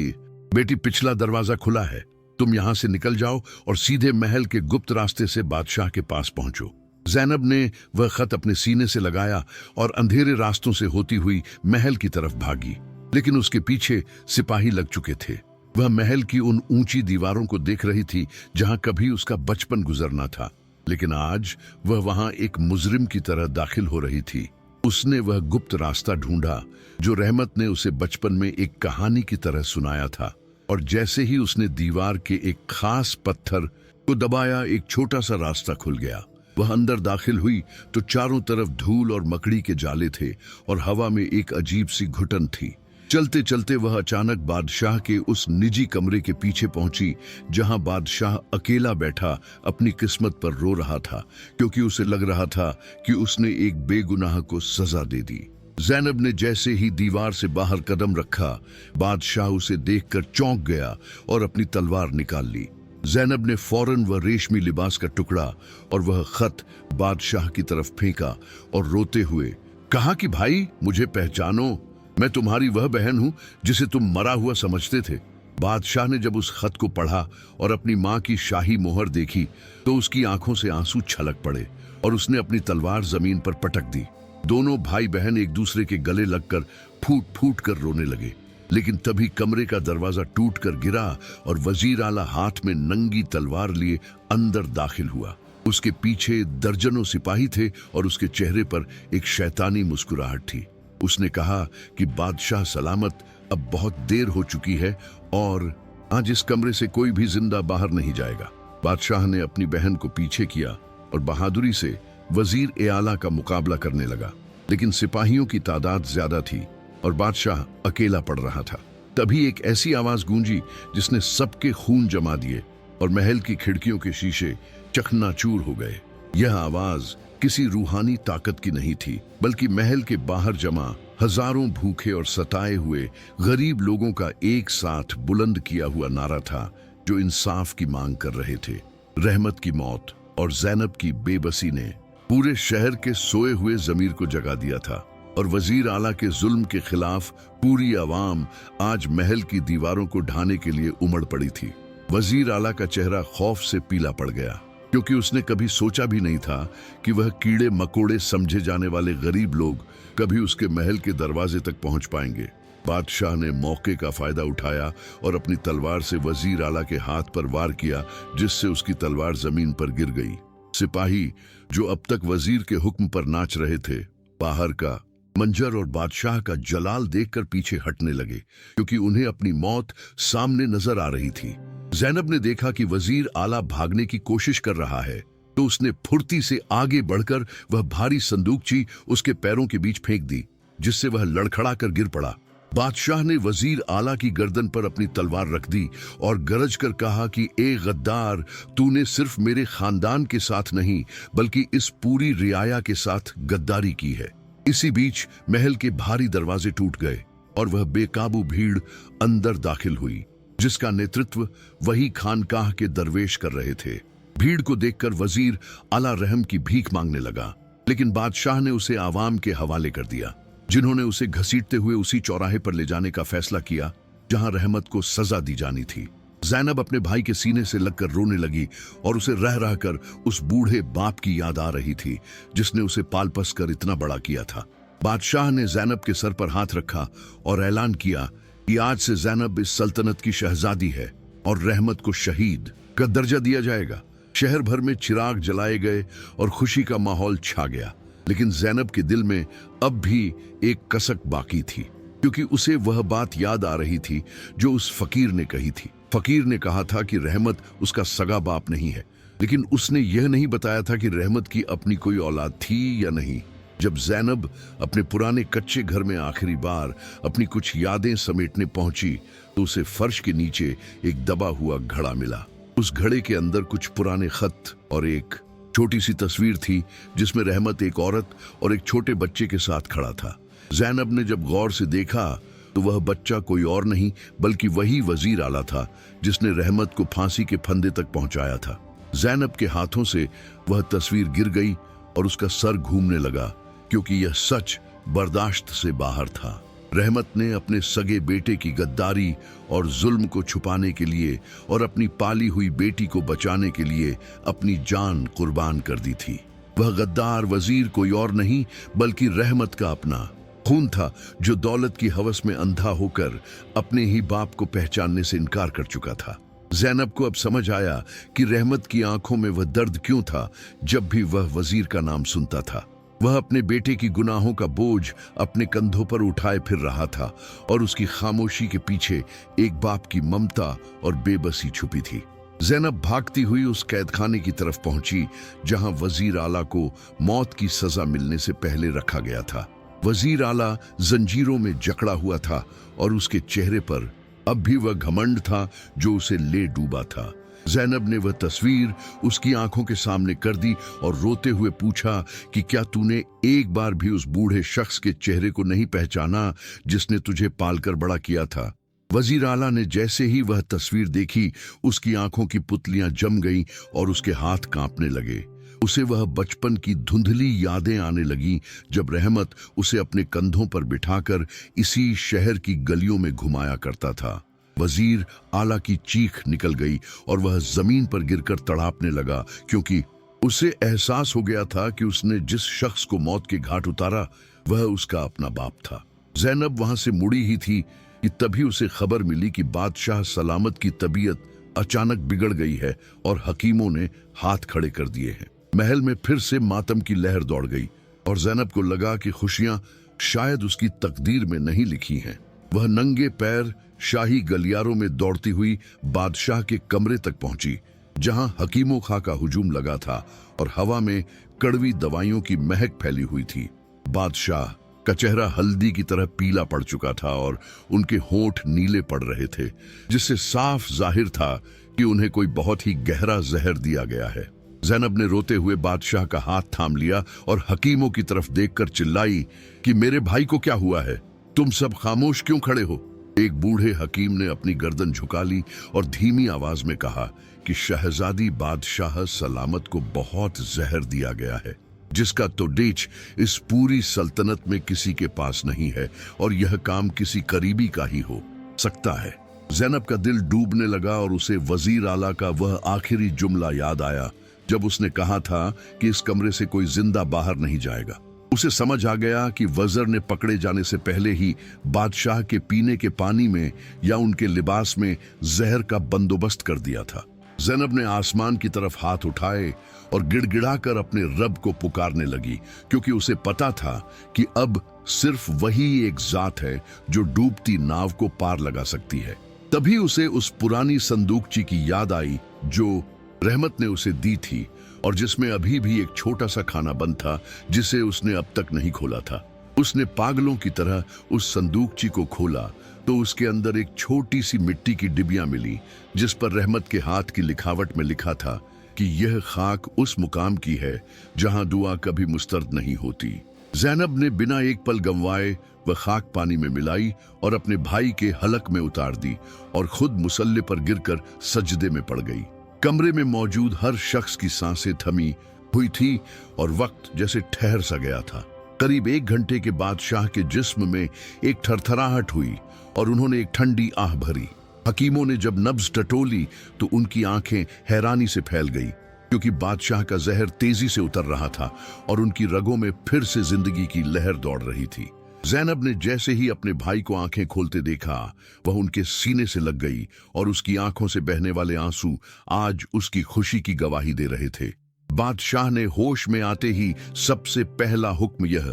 A: बेटी, पिछला दरवाजा खुला है, तुम यहां से निकल जाओ और सीधे महल के गुप्त रास्ते से बादशाह के पास पहुंचो। जैनब ने वह खत अपने सीने से लगाया और अंधेरे रास्तों से होती हुई महल की तरफ भागी, लेकिन उसके पीछे सिपाही लग चुके थे। वह महल की उन ऊंची दीवारों को देख रही थी जहां कभी उसका बचपन गुजरना था, लेकिन आज वह वहां एक मुजरिम की तरह दाखिल हो रही थी। उसने वह गुप्त रास्ता ढूंढा जो रहमत ने उसे बचपन में एक कहानी की तरह सुनाया था, और जैसे ही उसने दीवार के एक खास पत्थर को दबाया एक छोटा सा रास्ता खुल गया। वह अंदर दाखिल हुई तो चारों तरफ धूल और मकड़ी के जाले थे और हवा में एक अजीब सी घुटन थी। चलते चलते वह अचानक बादशाह के उस निजी कमरे के पीछे पहुंची जहां बादशाह अकेला बैठा अपनी किस्मत पर रो रहा था, क्योंकि उसे लग रहा था कि उसने एक बेगुनाह को सजा दे दी। जैनब ने जैसे ही दीवार से बाहर कदम रखा, बादशाह उसे देखकर चौंक गया और अपनी तलवार निकाल ली। जैनब ने फौरन वह रेशमी लिबास का टुकड़ा और वह खत बादशाह की तरफ फेंका और रोते हुए कहा कि भाई, मुझे पहचानो, मैं तुम्हारी वह बहन हूं जिसे तुम मरा हुआ समझते थे। बादशाह ने जब उस खत को पढ़ा और अपनी मां की शाही मोहर देखी तो उसकी आंखों से आंसू छलक पड़े और उसने अपनी तलवार जमीन पर पटक दी। दोनों भाई बहन एक दूसरे के गले लगकर फूट फूट कर रोने लगे, लेकिन तभी कमरे का दरवाजा टूट कर गिरा और वजीर आला हाथ में नंगी तलवार लिए अंदर दाखिल हुआ। उसके पीछे दर्जनों सिपाही थे और उसके चेहरे पर एक शैतानी मुस्कुराहट थी। उसने कहा कि बादशाह सलामत, अब बहुत देर हो चुकी है और आज इस कमरे से कोई भी जिंदा बाहर नहीं जाएगा। बादशाह ने अपनी बहन को पीछे किया और बहादुरी से वजीर ए आला का मुकाबला करने लगा, लेकिन सिपाहियों की तादाद ज्यादा थी और बादशाह अकेला पड़ रहा था। तभी एक ऐसी आवाज गूंजी जिसने सबके खून जमा दिए और महल की खिड़कियों के शीशे चकनाचूर हो गए। यह आवाज किसी रूहानी ताकत की नहीं थी, बल्कि महल के बाहर जमा हजारों भूखे और सताए हुए गरीब लोगों का एक साथ बुलंद किया हुआ नारा था, जो इंसाफ की मांग कर रहे थे। रहमत की मौत और जैनब की बेबसी ने पूरे शहर के सोए हुए जमीर को जगा दिया था और वजीर आला के जुल्म के खिलाफ पूरी आवाम आज महल की दीवारों को ढाने के लिए उमड़ पड़ी थी। वजीर आला का चेहरा खौफ से पीला पड़ गया, क्योंकि उसने कभी सोचा भी नहीं था कि वह कीड़े मकोड़े समझे जाने वाले गरीब लोग कभी उसके महल के दरवाजे तक पहुंच पाएंगे। बादशाह ने मौके का फायदा उठाया और अपनी तलवार से वजीर आला के हाथ पर वार किया, जिससे उसकी तलवार जमीन पर गिर गई। सिपाही जो अब तक वजीर के हुक्म पर नाच रहे थे, बाहर का मंजर और बादशाह का जलाल देखकर पीछे हटने लगे, क्योंकि उन्हें अपनी मौत सामने नजर आ रही थी। जैनब ने देखा कि वजीर आला भागने की कोशिश कर रहा है, तो उसने फुर्ती से आगे बढ़कर वह भारी संदूकची उसके पैरों के बीच फेंक दी, जिससे वह लड़खड़ा कर गिर पड़ा। बादशाह ने वजीर आला की गर्दन पर अपनी तलवार रख दी और गरज कर कहा कि ए गद्दार, तूने सिर्फ मेरे खानदान के साथ नहीं बल्कि इस पूरी रियाया के साथ गद्दारी की है। इसी बीच महल के भारी दरवाजे टूट गए और वह बेकाबू भीड़ अंदर दाखिल हुई, जिसका नेतृत्व वही खानकाह के दरवेश कर रहे थे। भीड़ को देखकर वजीर आला रहम की भीख मांगने लगा, लेकिन बादशाह ने उसे आवाम के हवाले कर दिया, जिन्होंने उसे घसीटते हुए उसी चौराहे पर ले जाने का फैसला किया जहां रहमत को सजा दी जानी थी। ज़ैनब अपने भाई के सीने से लगकर रोने लगी और उसे रह रह कर उस बूढ़े बाप की याद आ रही थी जिसने उसे पाल पस कर इतना बड़ा किया था। बादशाह ने ज़ैनब के सर पर हाथ रखा और ऐलान किया कि आज से ज़ैनब इस सल्तनत की शहजादी है और रहमत को शहीद का दर्जा दिया जाएगा। शहर भर में चिराग जलाए गए और खुशी का माहौल छा गया, लेकिन ज़ैनब के दिल में अब भी एक कसक बाकी थी, क्योंकि उसे वह बात याद आ रही थी जो उस फकीर ने कही थी। फकीर ने कहा था कि रहमत उसका सगा बाप नहीं है, लेकिन उसने यह नहीं बताया था कि रहमत की अपनी कोई औलाद थी या नहीं। जब ज़ैनब अपने पुराने कच्चे घर में आखिरी बार अपनी कुछ यादें समेटने पहुंची तो उसे फर्श के नीचे एक दबा हुआ घड़ा मिला। उस घड़े के अंदर कुछ पुराने खत और एक छोटी सी तस्वीर थी जिसमें रहमत एक औरत और एक छोटे बच्चे के साथ खड़ा था। ज़ैनब ने जब गौर से देखा तो वह बच्चा कोई और नहीं बल्कि वही वजीर आला था जिसने रहमत को फांसी के फंदे तक पहुंचाया था। ज़ैनब के हाथों से वह तस्वीर गिर गई और उसका सर घूमने लगा, क्योंकि यह सच बर्दाश्त से बाहर था। रहमत ने अपने सगे बेटे की गद्दारी और जुल्म को छुपाने के लिए और अपनी पाली हुई बेटी को बचाने के लिए अपनी जान कुर्बान कर दी थी। वह गद्दार वजीर कोई और नहीं बल्कि रहमत का अपना खून था, जो दौलत की हवस में अंधा होकर अपने ही बाप को पहचानने से इनकार कर चुका था। ज़ैनब को अब समझ आया कि रहमत की आंखों में वह दर्द क्यों था जब भी वह वजीर का नाम सुनता था। वह अपने बेटे की गुनाहों का बोझ अपने कंधों पर उठाए फिर रहा था और उसकी खामोशी के पीछे एक बाप की ममता और बेबसी छुपी थी। ज़ैनब भागती हुई उस कैदखाने की तरफ पहुंची जहां वजीर आला को मौत की सजा मिलने से पहले रखा गया था। वजीर आला जंजीरों में जकड़ा हुआ था और उसके चेहरे पर अब भी वह घमंड था जो उसे ले डूबा था। ज़ैनब ने वह तस्वीर उसकी आंखों के सामने कर दी और रोते हुए पूछा कि क्या तूने एक बार भी उस बूढ़े शख्स के चेहरे को नहीं पहचाना जिसने तुझे पालकर बड़ा किया था। वजीर आला ने जैसे ही वह तस्वीर देखी, उसकी आंखों की पुतलियां जम गईं और उसके हाथ कांपने लगे। उसे वह बचपन की धुंधली यादें आने लगी जब रहमत उसे अपने कंधों पर बिठाकर इसी शहर की गलियों में घुमाया करता था। वजीर आला की चीख निकल गई और वह जमीन पर गिरकर तड़ापने लगा, क्योंकि उसे एहसास हो गया था कि उसने जिस शख्स को मौत के घाट उतारा वह उसका अपना बाप था। ज़ैनब वहां से मुड़ी ही थी कि तभी उसे खबर मिली कि बादशाह सलामत की तबीयत अचानक बिगड़ गई है और हकीमों ने हाथ खड़े कर दिए हैं। महल में फिर से मातम की लहर दौड़ गई और ज़ैनब को लगा कि खुशियां शायद उसकी तकदीर में नहीं लिखी हैं। वह नंगे पैर शाही गलियारों में दौड़ती हुई बादशाह के कमरे तक पहुंची, जहां हकीमों खां का हुजूम लगा था और हवा में कड़वी दवाइयों की महक फैली हुई थी। बादशाह का चेहरा हल्दी की तरह पीला पड़ चुका था और उनके होंठ नीले पड़ रहे थे, जिससे साफ जाहिर था कि उन्हें कोई बहुत ही गहरा जहर दिया गया है। ज़ैनब ने रोते हुए बादशाह का हाथ थाम लिया और हकीमों की तरफ देखकर चिल्लाई कि मेरे भाई को क्या हुआ है? तुम सब खामोश क्यों खड़े हो? एक बूढ़े हकीम ने अपनी गर्दन झुका ली और धीमी आवाज में कहा कि शहजादी बादशाह सलामत को बहुत जहर दिया गया है, जिसका तो डेच इस पूरी सल्तनत में किसी के पास नहीं है और यह काम किसी करीबी का ही हो सकता है। ज़ैनब का दिल डूबने लगा और उसे वजीर आला का वह आखिरी जुमला याद आया जब उसने कहा था कि इस कमरे से कोई जिंदा बाहर नहीं जाएगा। उसे समझ आ गया कि वज़र ने पकड़े जाने से पहले ही बादशाह के पीने के पानी में या उनके लिबास में जहर का बंदोबस्त कर दिया था। ज़ैनब ने आसमान की तरफ हाथ उठाए और गिड़गिड़ाकर अपने रब को पुकारने लगी, क्योंकि उसे पता था कि अब सिर्फ वही एक जात है जो डूबती नाव को पार लगा सकती है। तभी उसे उस पुरानी संदूकची की याद आई जो रहमत ने उसे दी थी और जिसमें अभी भी एक छोटा सा खाना बंद था जिसे उसने अब तक नहीं खोला था। उसने पागलों की तरह उस संदूकची को खोला तो उसके अंदर एक छोटी सी मिट्टी की डिबिया मिली, जिस पर रहमत के हाथ की लिखावट में लिखा था कि यह खाक उस मुकाम की है जहां दुआ कभी मुस्तरद नहीं होती। जैनब ने बिना एक पल गंवाए वह खाक पानी में मिलाई और अपने भाई के हलक में उतार दी और खुद मुसल्ले पर गिरकर सजदे में पड़ गई। कमरे में मौजूद हर शख्स की सांसें थमी हुई थी और वक्त जैसे ठहर सा गया था। करीब 1 घंटे के बाद शाह के जिस्म में एक थरथराहट हुई और उन्होंने एक ठंडी आह भरी। हकीमों ने जब नब्ज टटोली तो उनकी आंखें हैरानी से फैल गई, क्योंकि बादशाह का जहर तेजी से उतर रहा था और उनकी रगों में फिर से जिंदगी की लहर दौड़ रही थी। जैनब ने जैसे ही अपने भाई को आंखें खोलते देखा, वह उनके सीने से लग गई और उसकी आंखों से बहने वाले आंसू आज उसकी खुशी की गवाही दे रहे थे। बादशाह ने होश में आते ही सबसे पहला हुक्म यह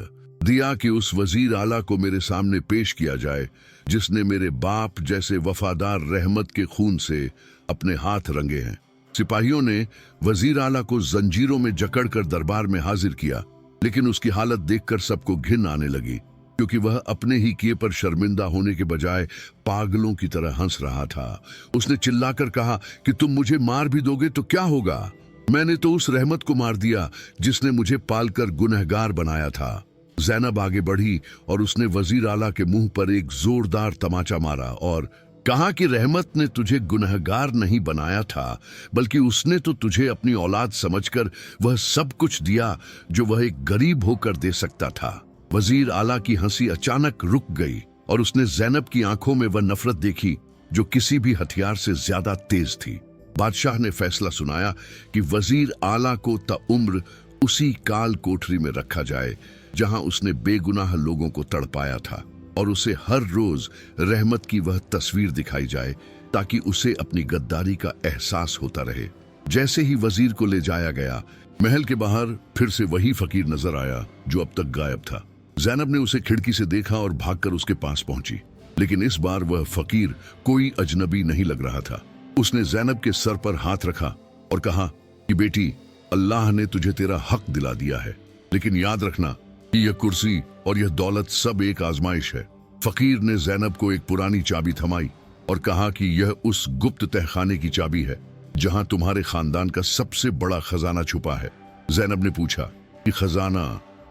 A: दिया कि उस वजीर आला को मेरे सामने पेश किया जाए जिसने मेरे बाप जैसे वफादार रहमत के खून से अपने हाथ रंगे हैं। सिपाहियों ने वजीर आला को जंजीरों में जकड़कर दरबार में हाजिर किया, लेकिन उसकी हालत देखकर सबको घिन आने लगी, क्योंकि वह अपने ही किए पर शर्मिंदा होने के बजाय पागलों की तरह हंस रहा था। उसने चिल्लाकर कहा कि तुम मुझे मार भी दोगे तो क्या होगा? मैंने तो उस रहमत को मार दिया जिसने मुझे पालकर गुनहगार बनाया था। जैनब आगे बढ़ी और उसने वजीर आला के मुंह पर एक जोरदार तमाचा मारा और कहा कि रहमत ने तुझे गुनहगार नहीं बनाया था, बल्कि उसने तो तुझे अपनी औलाद समझकर वह सब कुछ दिया जो वह एक गरीब होकर दे सकता था। वजीर आला की हंसी अचानक रुक गई और उसने जैनब की आंखों में वह नफरत देखी जो किसी भी हथियार से ज्यादा तेज थी। बादशाह ने फैसला सुनाया कि वजीर आला को ताउम्र उसी काल कोठरी में रखा जाए जहां उसने बेगुनाह लोगों को तड़पाया था, और उसे हर रोज रहमत की वह तस्वीर दिखाई जाए ताकि उसे अपनी गद्दारी का एहसास होता रहे। जैसे ही वजीर को ले जाया गया, महल के बाहर फिर से वही फकीर नजर आया जो अब तक गायब था। जैनब ने उसे खिड़की से देखा और भागकर उसके पास पहुंची, लेकिन इस बार वह फकीर कोई अजनबी नहीं लग रहा था। उसने जैनब के सर पर हाथ रखा और कहा कि बेटी, अल्लाह ने तुझे तेरा हक दिला दिया है, लेकिन याद रखना कि यह कुर्सी और यह दौलत सब एक आजमाइश है। फकीर ने जैनब को एक पुरानी चाबी थमाई और कहा कि यह उस गुप्त तहखाने की चाबी है जहां तुम्हारे खानदान का सबसे बड़ा खजाना छुपा है। जैनब ने पूछा कि खजाना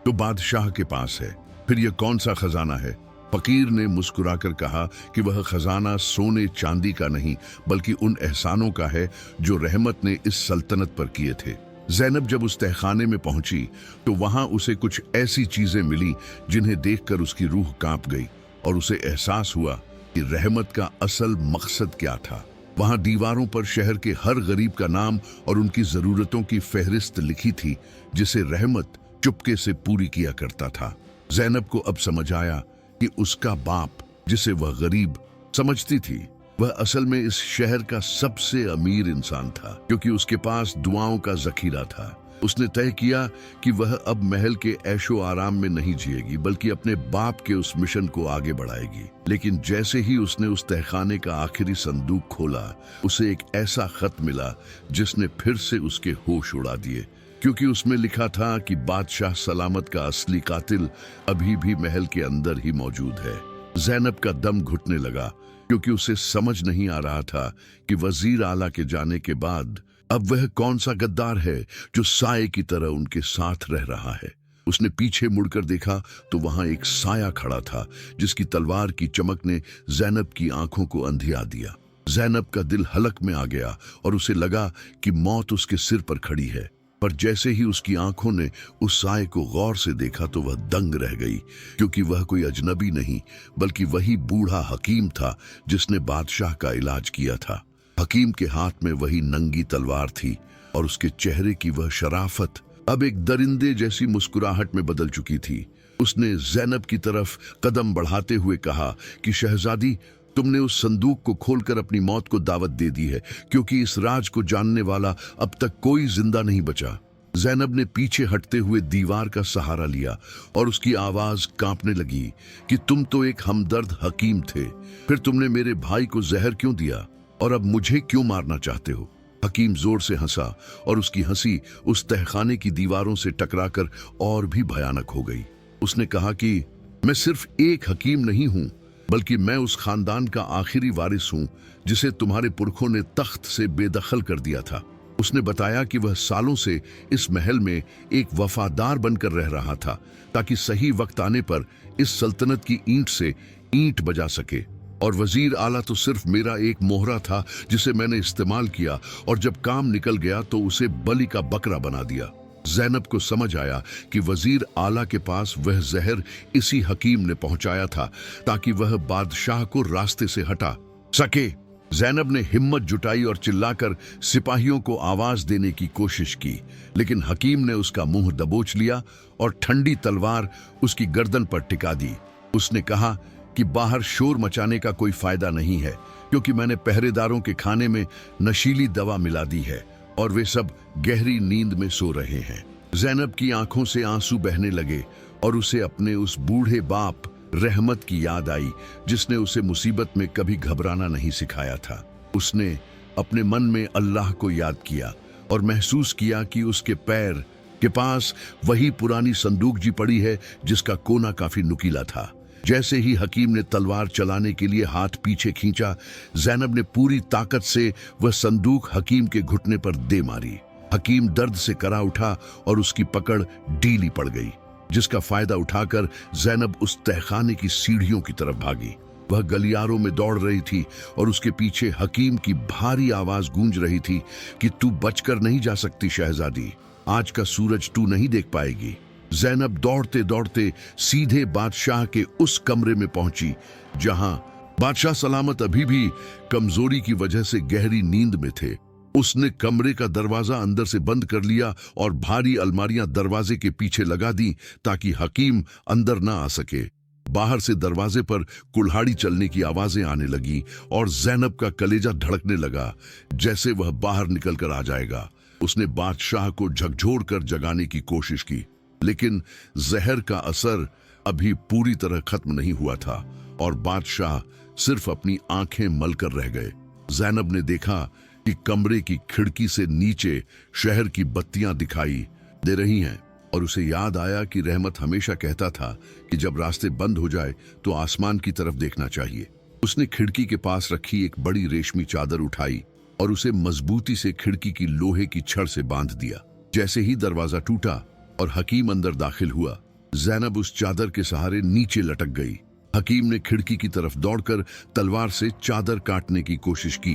A: तो बादशाह के पास है, फिर यह कौन सा खजाना है? फकीर ने मुस्कुराकर कहा कि वह खजाना सोने चांदी का नहीं, बल्कि उन एहसानों का है जो रहमत ने इस सल्तनत पर किए थे। जैनब जब उस तहखाने में पहुंची तो वहां उसे कुछ ऐसी चीजें मिली जिन्हें देखकर उसकी रूह कांप गई और उसे एहसास हुआ कि रहमत का असल मकसद क्या था। वहां दीवारों पर शहर के हर गरीब का नाम और उनकी जरूरतों की फहरिस्त लिखी थी, जिसे रहमत चुपके से पूरी किया करता था। जैनब को अब समझ आया कि उसका बाप, जिसे वह गरीब समझती थी, वह असल में इस शहर का सबसे अमीर इंसान था, क्योंकि उसके पास दुआओं का जखीरा था। उसने तय किया कि वह अब महल के ऐशो आराम में नहीं जिएगी, बल्कि अपने बाप के उस मिशन को आगे बढ़ाएगी। लेकिन जैसे ही उसने उस तहखाने का आखिरी संदूक खोला, उसे एक ऐसा खत मिला जिसने फिर से उसके होश उड़ा दिए, क्योंकि उसमें लिखा था कि बादशाह सलामत का असली कातिल अभी भी महल के अंदर ही मौजूद है। जैनब का दम घुटने लगा, क्योंकि उसे समझ नहीं आ रहा था कि वजीर आला के जाने के बाद अब वह कौन सा गद्दार है जो साये की तरह उनके साथ रह रहा है। उसने पीछे मुड़कर देखा तो वहां एक साया खड़ा था जिसकी तलवार की चमक ने जैनब की आंखों को अंधिया दिया। जैनब का दिल हलक में आ गया और उसे लगा कि मौत उसके सिर पर खड़ी है, पर जैसे ही उसकी आंखों ने उस साये को गौर से देखा तो वह दंग रह गई, क्योंकि वह कोई अजनबी नहीं बल्कि वही बूढ़ा हकीम था जिसने बादशाह का इलाज किया था। हकीम के हाथ में वही नंगी तलवार थी और उसके चेहरे की वह शराफत अब एक दरिंदे जैसी मुस्कुराहट में बदल चुकी थी। उसने जैनब की तरफ कदम बढ़ाते हुए कहा कि शहजादी, तुमने उस संदूक को खोलकर अपनी मौत को दावत दे दी है, क्योंकि इस राज को जानने वाला अब तक कोई जिंदा नहीं बचा। जैनब ने पीछे हटते हुए दीवार का सहारा लिया और उसकी आवाज कांपने लगी कि तुम तो एक हमदर्द हकीम थे, फिर तुमने मेरे भाई को जहर क्यों दिया और अब मुझे क्यों मारना चाहते हो? हकीम जोर से हंसा और उसकी हंसी उस तहखाने की दीवारों से टकराकर और भी भयानक हो गई। उसने कहा कि मैं सिर्फ एक हकीम नहीं हूं, बल्कि मैं उस खानदान का आखिरी वारिस हूं जिसे तुम्हारे पुरखों ने तख्त से बेदखल कर दिया था। उसने बताया कि वह सालों से इस महल में एक वफादार बनकर रह रहा था ताकि सही वक्त आने पर इस सल्तनत की ईंट से ईंट बजा सके। और वजीर आला तो सिर्फ मेरा एक मोहरा था जिसे मैंने इस्तेमाल किया, और जब काम निकल गया तो उसे बलि का बकरा बना दिया। जैनब को समझ आया कि वजीर आला के पास वह जहर इसी हकीम ने पहुंचाया था ताकि वह बादशाह को रास्ते से हटा सके। जैनब ने हिम्मत जुटाई और चिल्लाकर सिपाहियों को आवाज देने की कोशिश की, लेकिन हकीम ने उसका मुंह दबोच लिया और ठंडी तलवार उसकी गर्दन पर टिका दी। उसने कहा कि बाहर शोर मचाने का कोई फायदा नहीं है, क्योंकि मैंने पहरेदारों के खाने में नशीली दवा मिला दी है और वे सब गहरी नींद में सो रहे हैं। जैनब की आंखों से आंसू बहने लगे और उसे अपने उस बूढ़े बाप रहमत की याद आई जिसने उसे मुसीबत में कभी घबराना नहीं सिखाया था। उसने अपने मन में अल्लाह को याद किया और महसूस किया कि उसके पैर के पास वही पुरानी संदूक जी पड़ी है जिसका कोना काफी नुकीला था। जैसे ही हकीम ने तलवार चलाने के लिए हाथ पीछे खींचा, जैनब ने पूरी ताकत से वह संदूक हकीम के घुटने पर दे मारी। हकीम दर्द से करा उठा और उसकी पकड़ ढीली पड़ गई, जिसका फायदा उठाकर जैनब उस तहखाने की सीढ़ियों की तरफ भागी। वह गलियारों में दौड़ रही थी और उसके पीछे हकीम की भारी आवाज गूंज रही थी कि तू बचकर नहीं जा सकती शहजादी, आज का सूरज तू नहीं देख पाएगी। जैनब दौड़ते दौड़ते सीधे बादशाह के उस कमरे में पहुंची जहां बादशाह सलामत अभी भी कमजोरी की वजह से गहरी नींद में थे। उसने कमरे का दरवाजा अंदर से बंद कर लिया और भारी अलमारियां दरवाजे के पीछे लगा दी ताकि हकीम अंदर ना आ सके। बाहर से दरवाजे पर कुल्हाड़ी चलने की आवाजें आने लगी और जैनब का कलेजा धड़कने लगा जैसे वह बाहर निकल कर आ जाएगा। उसने बादशाह को झकझोर कर जगाने की कोशिश की, लेकिन जहर का असर अभी पूरी तरह खत्म नहीं हुआ था और बादशाह सिर्फ अपनी आंखें मलकर रह गए। जैनब ने देखा कि कमरे की खिड़की से नीचे शहर की बत्तियां दिखाई दे रही हैं और उसे याद आया कि रहमत हमेशा कहता था कि जब रास्ते बंद हो जाए तो आसमान की तरफ देखना चाहिए। उसने खिड़की के पास रखी एक बड़ी रेशमी चादर उठाई और उसे मजबूती से खिड़की की लोहे की छड़ से बांध दिया। जैसे ही दरवाजा टूटा और हकीम अंदर दाखिल हुआ, जैनब उस चादर के सहारे नीचे लटक गई। हकीम ने खिड़की की तरफ दौड़कर तलवार से चादर काटने की कोशिश की,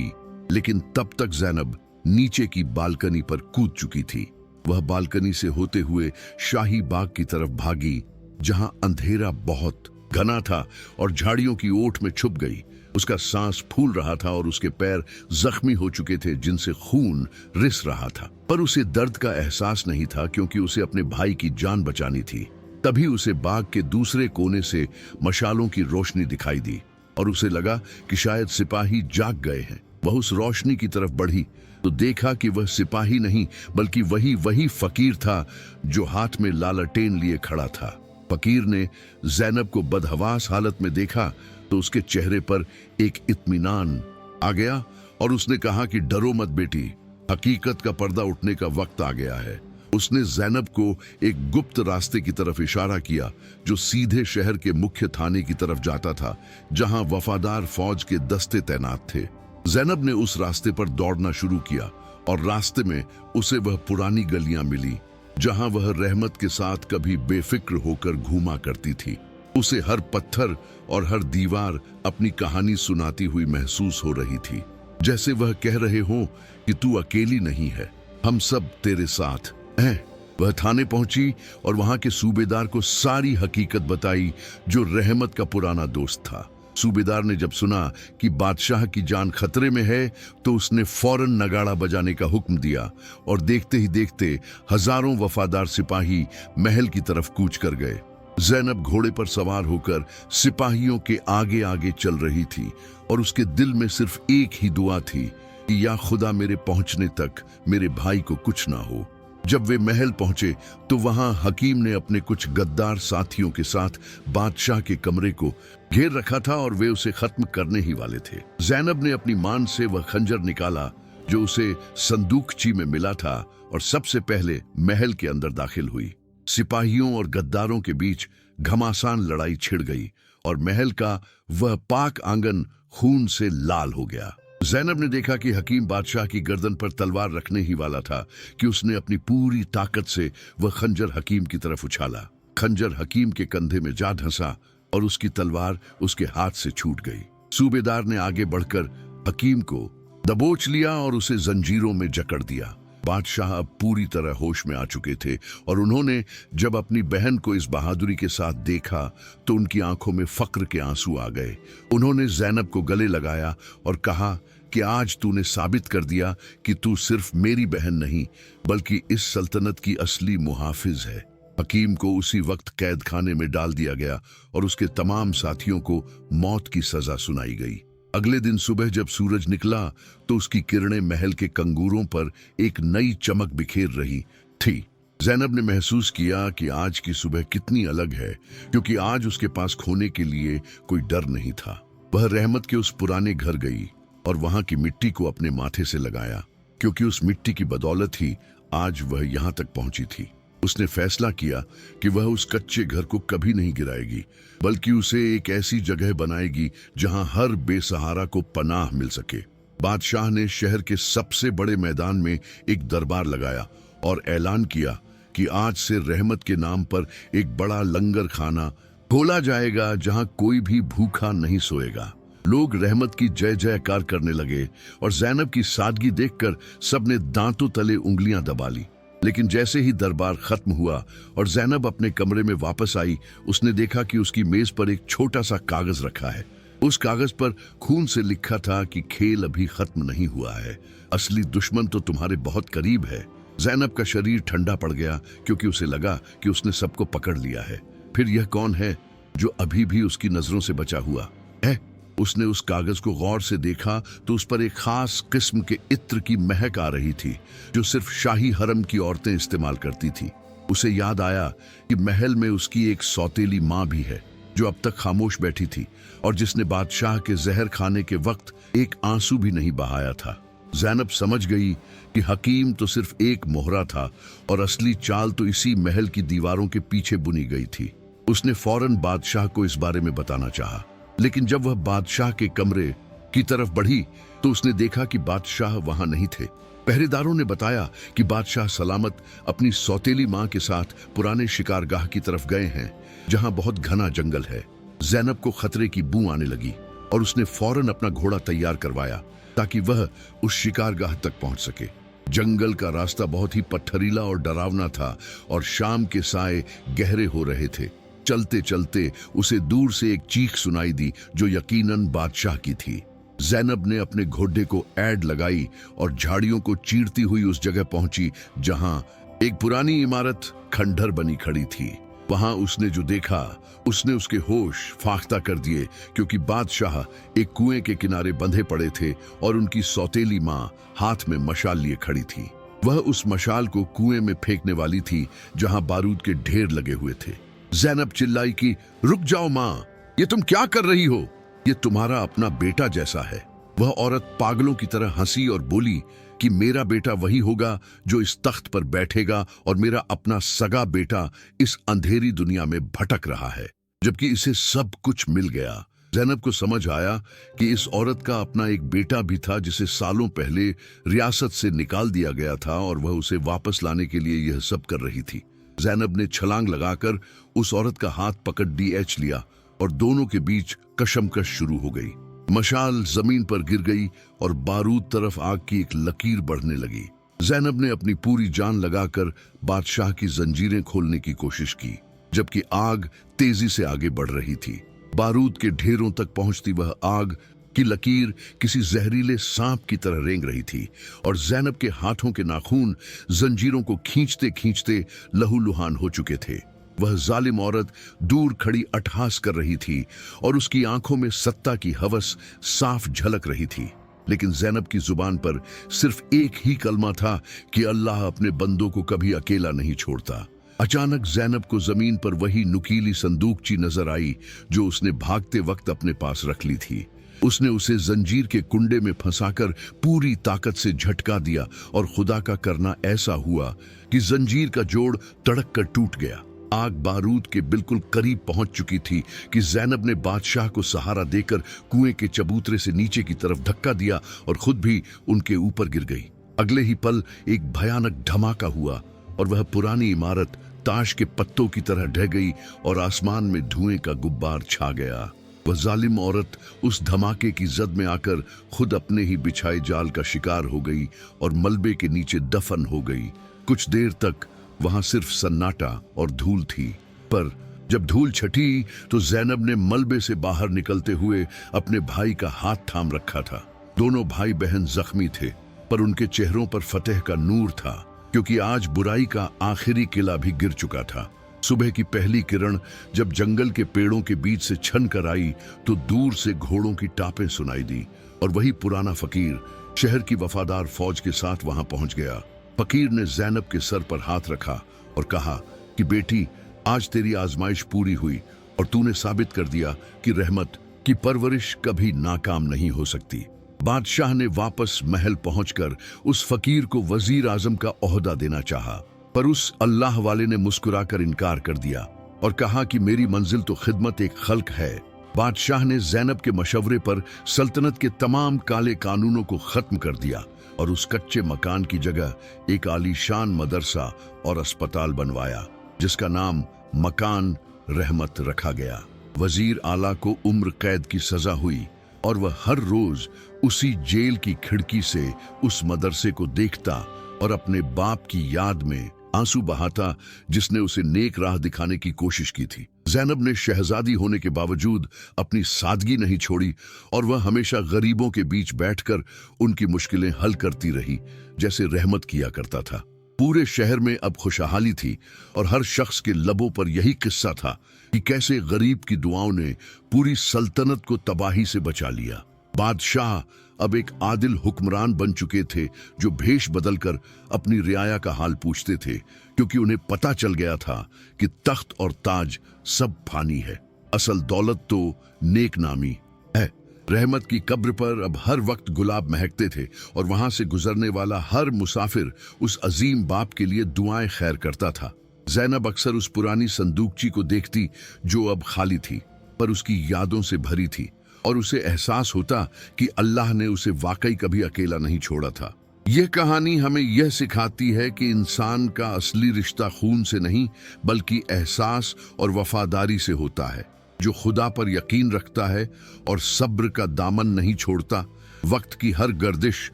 A: लेकिन तब तक जैनब नीचे की बालकनी पर कूद चुकी थी। वह बालकनी से होते हुए शाही बाग की तरफ भागी, जहां अंधेरा बहुत घना था और झाड़ियों की ओट में छुप गई। उसका सांस फूल रहा था और उसके पैर जख्मी हो चुके थे जिनसे खून रिस रहा था, पर उसे दर्द का एहसास नहीं था क्योंकि उसे अपने भाई की जान बचानी थी। तभी उसे बाग के दूसरे कोने से मशालों की रोशनी दिखाई दी और उसे लगा कि शायद सिपाही जाग गए हैं। वह उस रोशनी की तरफ बढ़ी तो देखा कि वह सिपाही नहीं बल्कि वही फकीर था जो हाथ में लालटेन लिए खड़ा था। फकीर ने जैनब को बदहवास हालत में देखा तो उसके चेहरे पर एक इत्मीनान आ गया और उसने कहा कि डरो मत बेटी, हकीकत का पर्दा उठने का वक्त आ गया है। उसने जैनब को एक गुप्त रास्ते की तरफ इशारा किया जो सीधे शहर के मुख्य थाने की तरफ जाता था, जहां वफादार फौज के दस्ते तैनात थे। जैनब ने उस रास्ते पर दौड़ना शुरू किया और रास्ते में उसे वह पुरानी गलियां मिली जहां वह रहमत के साथ कभी बेफिक्र होकर घूमा करती थी। उसे हर पत्थर और हर दीवार अपनी कहानी सुनाती हुई महसूस हो रही थी, जैसे वह कह रहे हों कि तू अकेली नहीं है, हम सब तेरे साथ हैं। वह थाने पहुंची और वहां के सूबेदार को सारी हकीकत बताई जो रहमत का पुराना दोस्त था। सूबेदार ने जब सुना कि बादशाह की जान खतरे में है तो उसने फौरन नगाड़ा बजाने का हुक्म दिया और देखते ही देखते हजारों वफादार सिपाही महल की तरफ कूच कर गए। जैनब घोड़े पर सवार होकर सिपाहियों के आगे आगे चल रही थी और उसके दिल में सिर्फ एक ही दुआ थी कि या खुदा मेरे पहुंचने तक मेरे भाई को कुछ ना हो। जब वे महल पहुंचे तो वहां हकीम ने अपने कुछ गद्दार साथियों के साथ बादशाह के कमरे को घेर रखा था और वे उसे खत्म करने ही वाले थे। जैनब ने अपनी मान से वह खंजर निकाला जो उसे संदूकची में मिला था और सबसे पहले महल के अंदर दाखिल हुई। सिपाहियों और गद्दारों के बीच घमासान लड़ाई छिड़ गई और महल का वह पाक आंगन खून से लाल हो गया। जैनब ने देखा कि हकीम बादशाह की गर्दन पर तलवार रखने ही वाला था कि उसने अपनी पूरी ताकत से वह खंजर हकीम की तरफ उछाला। खंजर हकीम के कंधे में जा धंसा और उसकी तलवार उसके हाथ से छूट गई। सूबेदार ने आगे बढ़कर हकीम को दबोच लिया और उसे जंजीरों में जकड़ दिया। बादशाह अब पूरी तरह होश में आ चुके थे और उन्होंने जब अपनी बहन को इस बहादुरी के साथ देखा तो उनकी आंखों में फक्र के आंसू आ गए। उन्होंने जैनब को गले लगाया और कहा कि आज तूने साबित कर दिया कि तू सिर्फ मेरी बहन नहीं बल्कि इस सल्तनत की असली मुहाफिज है। हकीम को उसी वक्त कैद खाने में डाल दिया गया और उसके तमाम साथियों को मौत की सजा सुनाई गई। अगले दिन सुबह जब सूरज निकला तो उसकी किरणें महल के कंगूरों पर एक नई चमक बिखेर रही थी। जैनब ने महसूस किया कि आज की सुबह कितनी अलग है, क्योंकि आज उसके पास खोने के लिए कोई डर नहीं था। वह रहमत के उस पुराने घर गई और वहां की मिट्टी को अपने माथे से लगाया, क्योंकि उस मिट्टी की बदौलत ही आज वह यहां तक पहुंची थी। उसने फैसला किया कि वह उस कच्चे घर को कभी नहीं गिराएगी, बल्कि उसे एक ऐसी जगह बनाएगी जहां हर बेसहारा को पनाह मिल सके। बादशाह ने शहर के सबसे बड़े मैदान में एक दरबार लगाया और ऐलान किया कि आज से रहमत के नाम पर एक बड़ा लंगर खाना खोला जाएगा जहां कोई भी भूखा नहीं सोएगा। लोग रहमत की जय जयकार करने लगे और जैनब की सादगी देखकर सबने दांतों तले उंगलियां दबा ली। लेकिन जैसे ही दरबार खत्म हुआ और जैनब अपने कमरे में वापस आई, उसने देखा कि उसकी मेज पर एक छोटा सा कागज रखा है। उस कागज पर खून से लिखा था कि खेल अभी खत्म नहीं हुआ है, असली दुश्मन तो तुम्हारे बहुत करीब है। जैनब का शरीर ठंडा पड़ गया, क्योंकि उसे लगा कि उसने सबको पकड़ लिया है। फिर यह कौन है जो अभी भी उसकी नजरों से बचा हुआ है? उसने उस कागज को गौर से देखा तो उस पर एक खास किस्म के इत्र की महक आ रही थी, जो सिर्फ शाही हरम की औरतें इस्तेमाल करती थी। उसे याद आया कि महल में उसकी एक सौतेली माँ भी है, जो अब तक खामोश बैठी थी और जिसने बादशाह के जहर खाने के वक्त एक आंसू भी नहीं बहाया था। जैनब समझ गई कि हकीम तो सिर्फ एक मोहरा था और असली चाल तो इसी महल की दीवारों के पीछे बुनी गई थी। उसने फौरन बादशाह को इस बारे में बताना चाहा, लेकिन जब वह बादशाह के कमरे की तरफ बढ़ी तो उसने देखा कि बादशाह वहां नहीं थे। पहरेदारों ने बताया कि बादशाह सलामत अपनी सौतेली मां के साथ पुराने शिकारगाह की तरफ गए हैं, जहां बहुत घना जंगल है। जैनब को खतरे की बू आने लगी और उसने फौरन अपना घोड़ा तैयार करवाया ताकि वह उस शिकारगाह तक पहुंच सके। जंगल का रास्ता बहुत ही पत्थरीला और डरावना था और शाम के साए गहरे हो रहे थे। चलते चलते उसे दूर से एक चीख सुनाई दी, जो यकीनन बादशाह की थी। जैनब ने अपने घोड़े को ऐड लगाई और झाड़ियों को चीरती हुई उस जगह पहुंची जहां एक पुरानी इमारत खंडहर बनी खड़ी थी। वहां उसने जो देखा उसने उसके होश फाख्ता कर दिए, क्योंकि बादशाह एक कुएं के किनारे बंधे पड़े थे और उनकी सौतेली मां हाथ में मशाल लिए खड़ी थी। वह उस मशाल को कुएं में फेंकने वाली थी जहां बारूद के ढेर लगे हुए थे। जैनब चिल्लाई कि रुक जाओ मां, ये तुम क्या कर रही हो? ये तुम्हारा अपना बेटा जैसा है। वह औरत पागलों की तरह हंसी और बोली कि मेरा बेटा वही होगा जो इस तख्त पर बैठेगा और मेरा अपना सगा बेटा इस अंधेरी दुनिया में भटक रहा है, जबकि इसे सब कुछ मिल गया। जैनब को समझ आया कि इस औरत का अपना एक बेटा भी था जिसे सालों पहले रियासत से निकाल दिया गया था और वह उसे वापस लाने के लिए यह सब कर रही थी। जैनब ने छलांग लगाकर उस औरत का हाथ पकड़ डीएच लिया और दोनों के बीच कशमकश शुरू हो गई। मशाल जमीन पर गिर गई और बारूद तरफ आग की एक लकीर बढ़ने लगी। जैनब ने अपनी पूरी जान लगाकर बादशाह की जंजीरें खोलने की कोशिश की, जबकि आग तेजी से आगे बढ़ रही थी। बारूद के ढेरों तक पहुंचती वह आग की लकीर किसी जहरीले सांप की तरह रेंग रही थी और जैनब के हाथों के नाखून जंजीरों को खींचते खींचते लहूलुहान हो चुके थे। वह जालिम औरत दूर खड़ी अट्टहास कर रही थी और उसकी आंखों में सत्ता की हवस साफ झलक रही थी। लेकिन जैनब की जुबान पर सिर्फ एक ही कलमा था कि अल्लाह अपने बंदों को कभी अकेला नहीं छोड़ता। अचानक जैनब को जमीन पर वही नुकीली संदूकची नजर आई जो उसने भागते वक्त अपने पास रख ली थी। उसने उसे जंजीर के कुंडे में फंसाकर पूरी ताकत से झटका दिया और खुदा का करना ऐसा हुआ कि जंजीर का जोड़ तड़क कर टूट गया। आग बारूद के बिल्कुल करीब पहुंच चुकी थी कि ज़ैनब ने बादशाह को सहारा देकर कुएं के चबूतरे से नीचे की तरफ धक्का दिया और खुद भी उनके ऊपर गिर गई। अगले ही पल एक भयानक धमाका हुआ और वह पुरानी इमारत ताश के पत्तों की तरह ढह गई और आसमान में धुएं का गुब्बार छा गया। वह जालिम औरत उस धमाके की जद में आकर खुद अपने ही बिछाए जाल का शिकार हो गई और मलबे के नीचे दफन हो गई। कुछ देर तक वहां सिर्फ सन्नाटा और धूल थी, पर जब धूल छटी तो ज़ैनब ने मलबे से बाहर निकलते हुए अपने भाई का हाथ थाम रखा था। दोनों भाई बहन जख्मी थे, पर उनके चेहरों पर फतेह का नूर था, क्योंकि आज बुराई का आखिरी किला भी गिर चुका था। सुबह की पहली किरण जब जंगल के पेड़ों के बीच से छन कर आई तो दूर से घोड़ों की टापें सुनाई दी और वही पुराना फकीर शहर की वफादार फौज के साथ वहां पहुंच गया। फकीर ने ज़ैनब के सर पर हाथ रखा और कहा कि बेटी, आज तेरी आजमाइश पूरी हुई और तूने साबित कर दिया कि रहमत की परवरिश कभी नाकाम नहीं हो सकती। बादशाह ने वापस महल पहुंचकर उस फकीर को वजीर आजम का ओहदा देना चाहा, पर उस अल्लाह वाले ने मुस्कुराकर इनकार कर दिया और कहा कि मेरी मंजिल तो खिदमत एक खल्क है। बादशाह ने ज़ैनब के मशवरे पर सल्तनत के तमाम काले कानूनों को खत्म कर दिया और उस कच्चे मकान की जगह एक आलीशान मदरसा और अस्पताल बनवाया, जिसका नाम मकान रहमत रखा गया। वजीर आला को उम्र कैद की सजा हुई और वह हर रोज उसी जेल की खिड़की से उस मदरसे को देखता और अपने बाप की याद में आंसू बहाता, जिसने उसे नेक राह दिखाने की कोशिश की थी। ज़ैनब ने शहजादी होने के बावजूद अपनी सादगी नहीं छोड़ी और वह हमेशा गरीबों के बीच बैठकर उनकी मुश्किलें हल करती रही, जैसे रहमत किया करता था। पूरे शहर में अब खुशहाली थी और हर शख्स के लबों पर यही किस्सा था कि कैसे गरीब की दुआओं ने पूरी सल्तनत को तबाही से बचा लिया। बादशाह अब एक आदिल हुक्मरान बन चुके थे, जो भेष बदलकर अपनी रियाया का हाल पूछते थे, क्योंकि उन्हें पता चल गया था कि तख्त और ताज सब फानी है, असल दौलत तो नेक नामी है। रहमत की कब्र पर अब हर वक्त गुलाब महकते थे और वहां से गुजरने वाला हर मुसाफिर उस अजीम बाप के लिए दुआएं खैर करता था। ज़ैनब अक्सर उस पुरानी संदूकची को देखती जो अब खाली थी, पर उसकी यादों से भरी थी, और उसे एहसास होता कि अल्लाह ने उसे वाकई कभी अकेला नहीं छोड़ा था। यह कहानी हमें यह सिखाती है कि इंसान का असली रिश्ता खून से नहीं बल्कि एहसास और वफादारी से होता है। जो खुदा पर यकीन रखता है और सब्र का दामन नहीं छोड़ता, वक्त की हर गर्दिश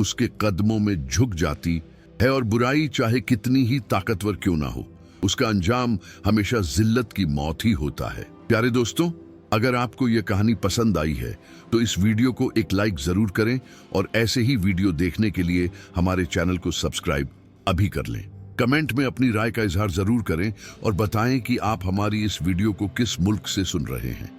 A: उसके कदमों में झुक जाती है, और बुराई चाहे कितनी ही ताकतवर क्यों ना हो, उसका अंजाम हमेशा जिल्लत की मौत ही होता है। प्यारे दोस्तों, अगर आपको यह कहानी पसंद आई है तो इस वीडियो को एक लाइक जरूर करें और ऐसे ही वीडियो देखने के लिए हमारे चैनल को सब्सक्राइब अभी कर लें। कमेंट में अपनी राय का इजहार जरूर करें और बताएं कि आप हमारी इस वीडियो को किस मुल्क से सुन रहे हैं।